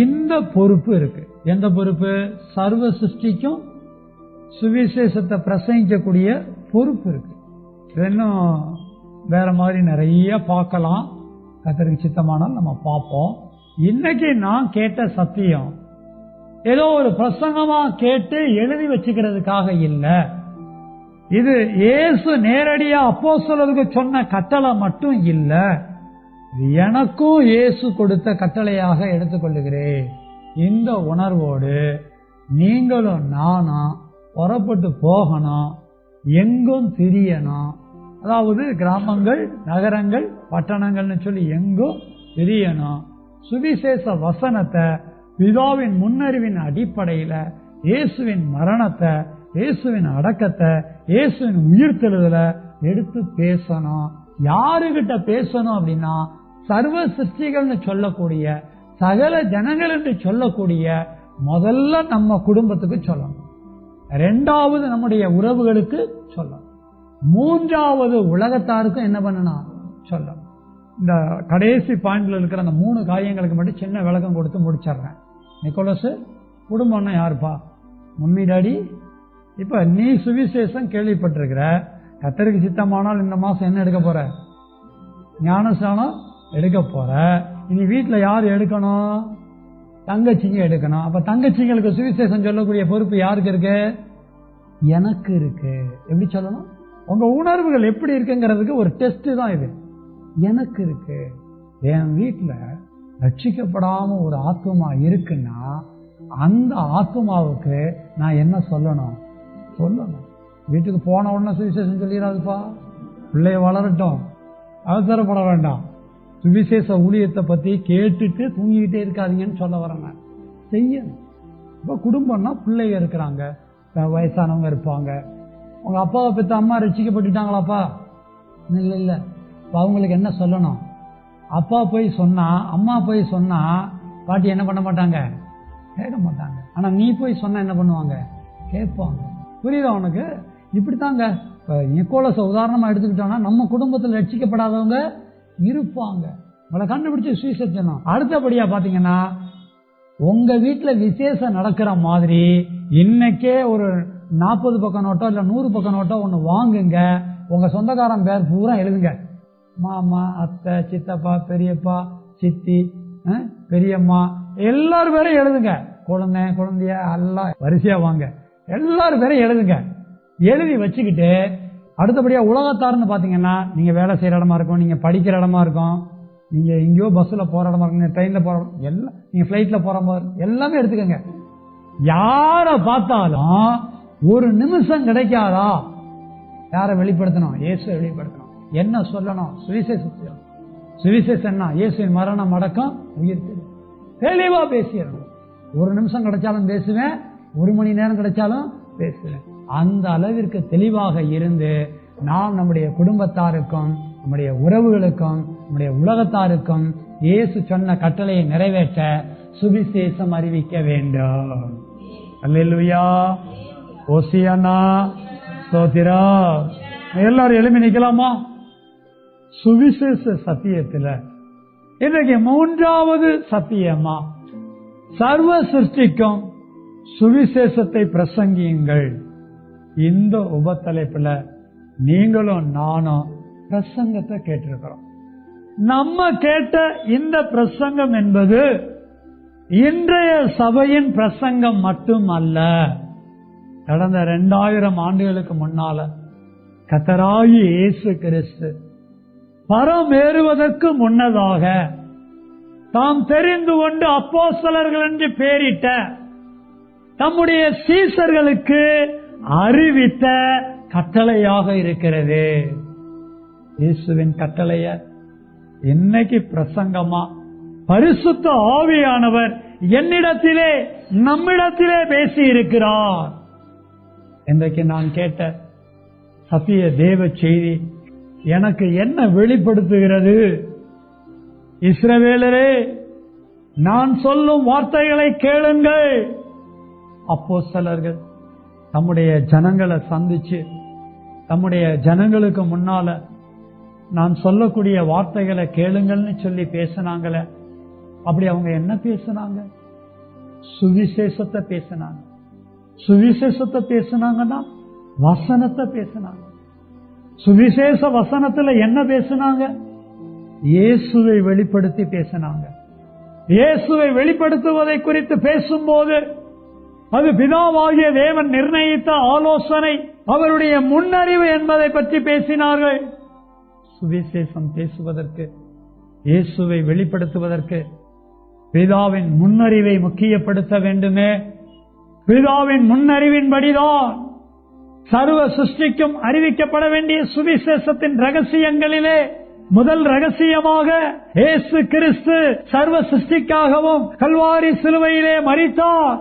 இந்த பொறுப்பு இருக்கு. எந்த பொறுப்பு? சர்வ சிருஷ்டிக்கும் சுவிசேஷத்தை பிரசங்கிக்கக்கூடிய பொறுப்பு இருக்கு. இன்னும் வேற மாதிரி நிறைய பார்க்கலாம். கர்த்தருக்கு சித்தமானால் நம்ம பார்ப்போம். இன்னைக்கு நான் கேட்ட சத்தியம் ஏதோ ஒரு பிரசங்கமா கேட்டு எழுதி வச்சுக்கிறதுக்காக இல்ல. இது இயேசு நேரடியா அப்போஸ்தலருக்கு சொன்ன கட்டளை மட்டும் இல்ல, எனக்கும் இயேசு கொடுத்த கட்டளையாக எடுத்துக்கொள்ளுகிறேன். இந்த உணர்வோடு நீங்களும் நானும் புறப்பட்டு போகணும், எங்கும் திரியணும். அதாவது கிராமங்கள், நகரங்கள், பட்டணங்கள்னு சொல்லி எங்கும் திரியணும். சுவிசேஷ வசனத்தை பிதாவின் முன்னறிவின் அடிப்படையில இயேசுவின் மரணத்தை, இயேசுவின் அடக்கத்தை, இயேசுவின் உயிர்த்தெழுதலை எடுத்து பேசணும். யாருகிட்ட பேசணும் அப்படின்னா சர்வ சிருஷ்டிகள்னு சொல்லக்கூடிய, சகல ஜனங்கள் என்று சொல்லக்கூடிய முதல்ல நம்ம குடும்பத்துக்கு சொல்லணும். 2வது நம்முடைய உறவுகளுக்கு சொல்லணும். 3வது உலகத்தாருக்கும் என்ன பண்ணணும்? சொல்லணும். இந்த கடைசி பாயிண்ட்ல இருக்கிற அந்த 3 காரியங்களுக்கு மட்டும் சின்ன விளக்கம் கொடுத்து முடிச்சிடுறேன். நிக்கோலஸ், குடும்பம்னா யாருப்பா? Mummy, daddy. இப்ப நீ சுவிசேஷம் கேள்விப்பட்டிருக்கிற. கர்த்தருக்கு சித்தமானால் இந்த மாசம் என்ன எடுக்க போற? ஞானஸ்நானம் எடுக்க போற. இனி வீட்டுல யார் எடுக்கணும்? தங்கச்சிங்க எடுக்கணும். அப்ப தங்கச்சிங்களுக்கு சுவிசேஷம் சொல்லக்கூடிய பொறுப்பு யாருக்கு இருக்கு? எனக்கு இருக்கு. எப்படி சொல்லணும்? உங்க உணர்வுகள் எப்படி இருக்குங்கிறதுக்கு ஒரு டெஸ்ட் தான் இது. எனக்கு இருக்கு. என் வீட்டுல ரட்சிக்கப்படாம ஒரு ஆத்மா இருக்குன்னா அந்த ஆத்மாவுக்கு நான் என்ன சொல்லணும்? வீட்டுக்கு போன உடனே சுவிசேஷம் சொல்லிடாதுப்பா. பிள்ளைய வளரட்டும், அவசரப்பட வேண்டாம். சுவிசேஷ ஊழியத்தை பத்தி கேட்டுட்டு தூங்கிக்கிட்டே இருக்காதீங்கன்னு சொல்ல வரேன். செய்யணும். இப்ப குடும்பம்னா பிள்ளைங்க இருக்கிறாங்க, வயசானவங்க இருப்பாங்க. உங்க அப்பாவை பெற்ற அம்மா ரட்சிக்கப்பட்டுட்டாங்களாப்பா? இல்ல. அவங்களுக்கு என்ன சொல்லணும்? அப்பா போய் சொன்னா, அம்மா போய் சொன்னா பாட்டி என்ன பண்ண மாட்டாங்க? கேட்க மாட்டாங்க. ஆனா நீ போய் சொன்னா என்ன பண்ணுவாங்க? கேட்பாங்க. புரியுதா உனக்கு? இப்படித்தாங்க. நிக்கோலஸை உதாரணமா எடுத்துக்கிட்டோம்னா நம்ம குடும்பத்தில் ரட்சிக்கப்படாதவங்க இருப்பாங்க. உங்களை கண்டுபிடிச்சு சுவிசேஷம். அடுத்தபடியா பாத்தீங்கன்னா உங்க வீட்டுல விசேஷம் நடக்கிற மாதிரி இன்னைக்கே ஒரு 40 பக்க நோட்டோ இல்ல 100 பக்க நோட்டோ ஒண்ணு வாங்குங்க. உங்க சொந்தக்காரன் பேர் பூரா எழுதுங்க. மாமா, அத்தை, சித்தப்பா, பெரியப்பா, சித்தி, பெரியம்மா, எல்லாரும் பேரையும் எழுதுங்க. குழந்தைய எல்லாம் வரிசையா வாங்க. எல்லாரும் பேரையும் எழுதுங்க. எழுதி வச்சுக்கிட்டு அடுத்தபடியா உலகத்தாருன்னு பாத்தீங்கன்னா நீங்க வேலை செய்யற இடமா இருக்கும், நீங்க படிக்கிற இடமா இருக்கும், நீங்க எங்கேயோ பஸ்ல போற இடமா இருக்கும், ட்ரெயின்ல போற எல்லாம், நீங்க பிளைட்ல போற மாதிரி எல்லாமே எடுத்துக்கங்க. யார பார்த்தாலும் ஒரு நிமிஷம் கிடைக்காதா? யார வெளிப்படுத்தணும்? இயேசுவை வெளிப்படுத்தணும். என்ன சொல்லணும்? சுவிசேஷம். சுவிசேஷம் என்ன? இயேசுவின் மரணம், அடக்கம், உயிர். தெளிவா பேசிடணும். ஒரு நிமிஷம் கிடைச்சாலும் பேசுவேன், 1 மணி நேரம் கிடைச்சாலும் பேசுவேன். அந்த அளவிற்கு தெளிவாக இருந்து நாம் நம்முடைய குடும்பத்தாருக்கும், நம்முடைய உறவுகளுக்கும், நம்முடைய உலகத்தாருக்கும் இயேசு சொன்ன கட்டளையை நிறைவேற்ற சுவிசேஷம் அறிவிக்க வேண்டும். அல்லேலூயா, ஓசியானா, ஸ்தோத்திரா. எல்லாரும் எழுப்பி நிக்கலாமா? சுவிசேஷ சத்தியத்துல இன்றைக்கு 3வது சத்தியமா, சர்வ சிருஷ்டிக்கும் சுவிசேஷத்தை பிரசங்கியுங்கள். இந்த உபத்தலைப்புல நீங்களும் நானும் பிரசங்கத்தை கேட்டிருக்கிறோம். நம்ம கேட்ட இந்த பிரசங்கம் என்பது இன்றைய சபையின் பிரசங்கம் மட்டும் அல்ல. கடந்த 2000 ஆண்டுகளுக்கு முன்னால கர்த்தராகிய இயேசு கிறிஸ்து பரமேறுவதற்கு முன்னதாக தாம் தெரிந்து கொண்டு அப்போஸ்தலர்கள் என்று பெயரிட்ட தம்முடைய சீசர்களுக்கு அறிவித்த கட்டளையாக இருக்கிறது. இயேசுவின் கட்டளைய இன்னைக்கு பிரசங்கமா பரிசுத்த ஆவியானவர் என்னிடத்திலே நம்மிடத்திலே பேசி இருக்கிறார். இன்றைக்கு நான் கேட்ட சத்திய தேவ செய்தி எனக்கு என்ன வெளிப்படுத்துகிறது? இஸ்ரவேலரே, நான் சொல்லும் வார்த்தைகளை கேளுங்கள். அப்போஸ்தலர்கள் தம்முடைய ஜனங்களை சந்திச்சு தம்முடைய ஜனங்களுக்கு முன்னால நான் சொல்லக்கூடிய வார்த்தைகளை கேளுங்கள்னு சொல்லி பேசினாங்களே, அப்படி அவங்க என்ன பேசினாங்க? சுவிசேஷத்தை பேசினாங்க. சுவிசேஷத்தை பேசினாங்கன்னா வசனத்தை பேசினாங்க. சுவிசேஷ வசனத்துல என்ன பேசினாங்க? இயேசுவை வெளிப்படுத்தி பேசினாங்க. இயேசுவை வெளிப்படுத்துவதை குறித்து பேசும்போது அது பிதாவாகிய தேவன் நிர்ணயித்த ஆலோசனை, அவருடைய முன்னறிவு என்பதை பற்றி பேசினார்கள். சுவிசேஷம் பேசுவதற்கு, இயேசுவை வெளிப்படுத்துவதற்கு பிதாவின் முன்னறிவை முக்கியப்படுத்த வேண்டுமே. பிதாவின் முன்னறிவின்படிதான் சர்வ சிருஷ்டிக்கும் அறிவிக்கப்பட வேண்டிய சுவிசேஷத்தின் ரகசியங்களிலே முதல் ரகசியமாக இயேசு கிறிஸ்து சர்வ சிருஷ்டிக்காகவும் கல்வாரி சிலுவையிலே மரித்தார்.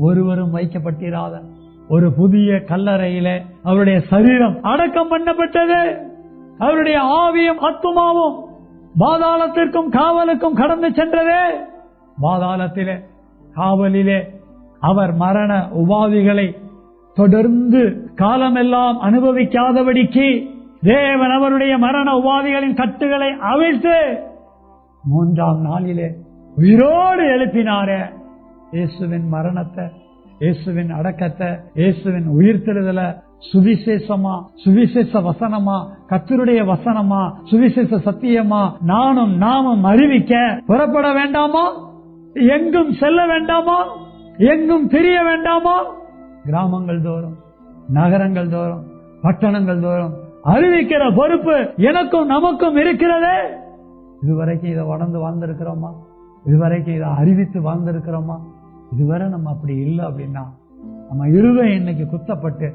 ஒருவரும் வைக்கப்பட்டிராத ஒரு புதிய கல்லறையிலே அவருடைய சரீரம் அடக்கம் பண்ணப்பட்டது. அவருடைய ஆவியும் ஆத்துமாவும் பாதாளத்திற்கும் காவலுக்கும் கடந்து சென்றது. பாதாளத்திலே காவலிலே அவர் மரண உபாதிகளை தொடர்ந்து காலமெல்லாம் அனுபவிக்காதபடிக்கு தேவன் அவருடைய மரண உபாதிகளின் கட்டுகளை அவிழ்த்து 3ஆம் நாளிலே உயிரோடு எழுப்பினாரே. இயேசுவின் மரணத்தை, இயேசுவின் அடக்கத்தை, இயேசுவின் உயிர்த்தெழுதலை சுவிசேஷமா, சுவிசேஷ வசனமா, கர்த்தருடைய வசனமா, சுவிசேஷ சத்தியமா நாமும் அறிவிக்க புறப்பட வேண்டாமா? எங்கும் செல்ல வேண்டாமா? எங்கும் தெரிய வேண்டாமா? கிராமங்கள் தோறும், நகரங்கள் தோறும், பட்டணங்கள் தோறும் அறிவிக்கிற பொறுப்பு எனக்கும் நமக்கும் இருக்கிறதே. இதுவரைக்கும் இதை வளர்ந்து வாழ்ந்திருக்கிறோமா? இதுவரைக்கும் இதை அறிவித்து வாழ்ந்திருக்கிறோமா? இதுவரை நம்ம அப்படி இல்லை அப்படின்னா நம்ம இருதயம் இன்னைக்கு குத்தப்பட்டு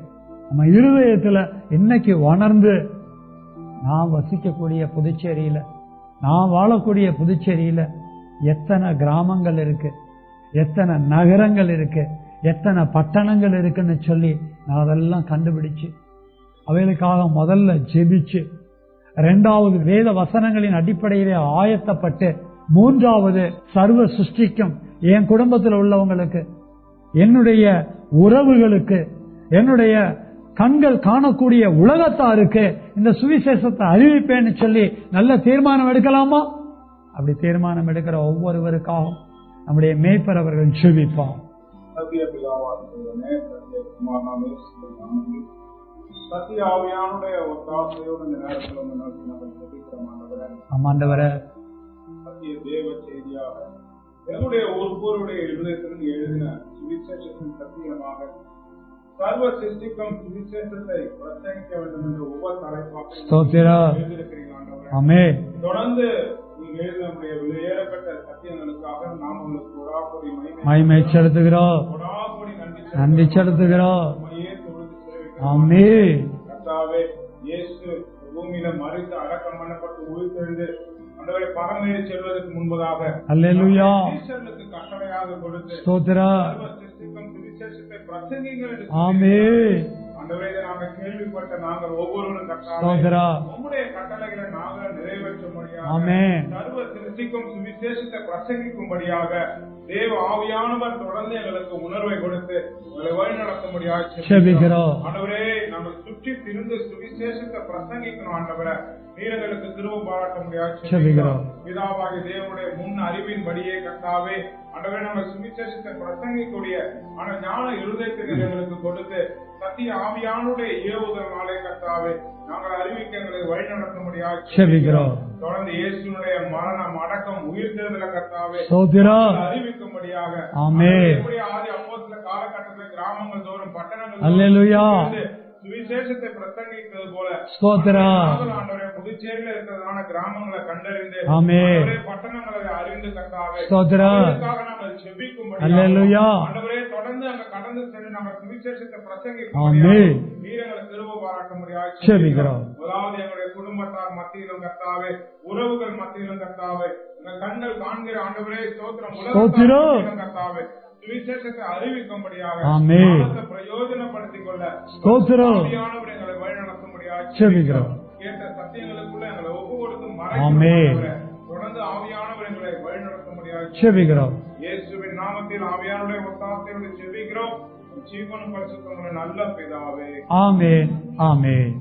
நம்ம இருதயத்துல இன்னைக்கு உணர்ந்து நான் வசிக்கக்கூடிய புதுச்சேரியில, நான் வாழக்கூடிய புதுச்சேரியில எத்தனை கிராமங்கள் இருக்கு, எத்தனை நகரங்கள் இருக்கு, எத்தனை பட்டணங்கள் இருக்குன்னு சொல்லி நான் அதெல்லாம் கண்டுபிடிச்சு அவைகளுக்காக முதல்ல ஜெபிச்சு, 2வது வேத வசனங்களின் அடிப்படையிலே ஆயத்தப்பட்டு, 3வது சர்வ சிருஷ்டிக்கும் என் குடும்பத்தில் உள்ளவங்களுக்கு, என்னுடைய உறவுகளுக்கு, என்னுடைய கண்கள் காணக்கூடிய உலகத்தாருக்கு இந்த சுவிசேஷத்தை அறிவிப்பேன்னு சொல்லி நல்ல தீர்மானம் எடுக்கலாமா? அப்படி தீர்மானம் எடுக்கிற ஒவ்வொருவருக்காகவும் நம்முடைய மேய்ப்பர் அவர்கள் ஜெபிப்பார். சத்திய ஆவியானுடைய ஒத்தாசையோடு இந்த நேரத்தில் ஆமாண்டவரே, சத்திய தேவ செய்தியாக என்னுடைய ஒவ்வொருடைய இருதயத்திலும் எழுதின சுவிசேஷத்தின் சத்தியமாக சர்வ சிருஷ்டிக்கும் சுவிசேஷத்தை பிரசங்கிக்க வேண்டும் என்று ஒவ்வொரு தலைப்பாக எழுதியிருக்கிறீங்க ஆண்டவரே. தொடர்ந்து நீங்க எழுதின நம்முடைய வெளியேறப்பட்ட சத்தியங்களுக்காக நாம் உங்களுக்கு கொடாகோடி மகிமை செலுத்துகிறோம், கொடாகோடி நன்றி செலுத்துகிறோம். ஆமென். கர்த்தாவே, இயேசு பூமியில மரித்து அடக்கம் பண்ணப்பட்டு உயிர்த்தெழுந்து ஆண்டவரே பரமேறி செல்வதற்கு முன்பதாக அல்லேலூயா ஈஸ்வரனுக்கு கட்டளையாக கொடுத்து ஸ்தோத்திரம் சுவிசேஷத்தை பிரசங்கிங்கள் என்று ஆமென். ஆண்டவரே, நாங்கள் கேள்விப்பட்ட நாங்கள் ஒவ்வொருவரும் கர்த்தாவே உம்முடைய கட்டளைகளை நாங்கள் நிறைவேற்றும்படியாக ஆமென் சர்வ சிருஷ்டிக்கும் சுவிசேஷத்தை பிரசங்கிக்கும்படியாக தேவ ஆவியானவர் தொடர்ந்து எங்களுக்கு உணர்வை கொடுத்து உங்களை வழி நடத்தும்படியாக செபிக்கிறோம். ஆண்டவரே, நாங்கள் சுற்றி திரிந்து சுவிசேஷத்தை பிரசங்கிக்கணும். ஆண்டவரே, நீரங்களுக்கு திரும்ப பாராட்ட முடியாது செபிக்கிறோம். பிதாவாகிய தேவனுடைய முன் அறிவின்படியே கர்த்தாவே ஆண்டவரே, நாங்கள் சுவிசேஷத்தை பிரசங்கிக்கூடிய ஆன ஞான இருதயத்தை எங்களுக்கு கொடுத்து சத்திய ஆவியானுடைய ஏவுதல்னாலே கர்த்தாவே நாங்கள் அறிவிக்க எங்களை வழி நடத்த முடியாது செபிக்கிறோம். தொடர்ந்து இயேசுனுடைய மரணம் அடக்கம் உயிர்த்தெழுதல கர்த்தாவே அறிவிக்கும்படியாக ஆமென். ஆதி அப்போஸ்தல காலகட்டத்தில் கிராமங்கள் தோறும் பட்டணங்கள் அல்லேலூயா சுவிசேஷத்தை பிரசங்கித்தது போல ஆண்டவரே புதுச்சேரியில இருக்கிறதான கிராமங்களை கண்டறிந்து ஆமென் பட்டணங்களை அறிந்து கர்த்தாவே நாங்கள் செபிக்கும்படி அல்லேலூயா ஆண்டவரே தொடர்ந்து அங்க கடந்து சென்று நாங்கள் சுவிசேஷத்தை பிரசங்கிக்க ஆமென். வீரங்களை திரும்ப பாராட்ட முடியாது செபிக்கிறோம். முதலாவது எங்களுடைய குடும்பத்தார் மத்தியிலும் கர்த்தாவே, உறவுகள் மத்தியிலும் கர்த்தாவே, எங்கள் கண்கள் காண்கிற ஆண்டவரே ஸ்தோத்திரம், உலகத்திலும் கர்த்தாவே சுவிசேஷத்தை அறிவிக்கும்படியாக பிரயோஜனப்படுத்திக் கொள்ள ஆவியானவர் எங்களை வழிநடத்தும்படியாக கேட்ட சத்தியங்களுக்குள்ள எங்களை ஒப்பு கொடுத்து மறைக்க தொடர்ந்து ஆவியானவர் எங்களை வழிநடத்தும்படியாக இயேசுவின் நாமத்தில் ஆவியானவருடைய ஒத்தாசையோடு ஜெபிக்கிறோம். ஜீவனும் பரிசுத்தமுள்ள நல்ல பிதாவே. ஆமென். ஆமென்.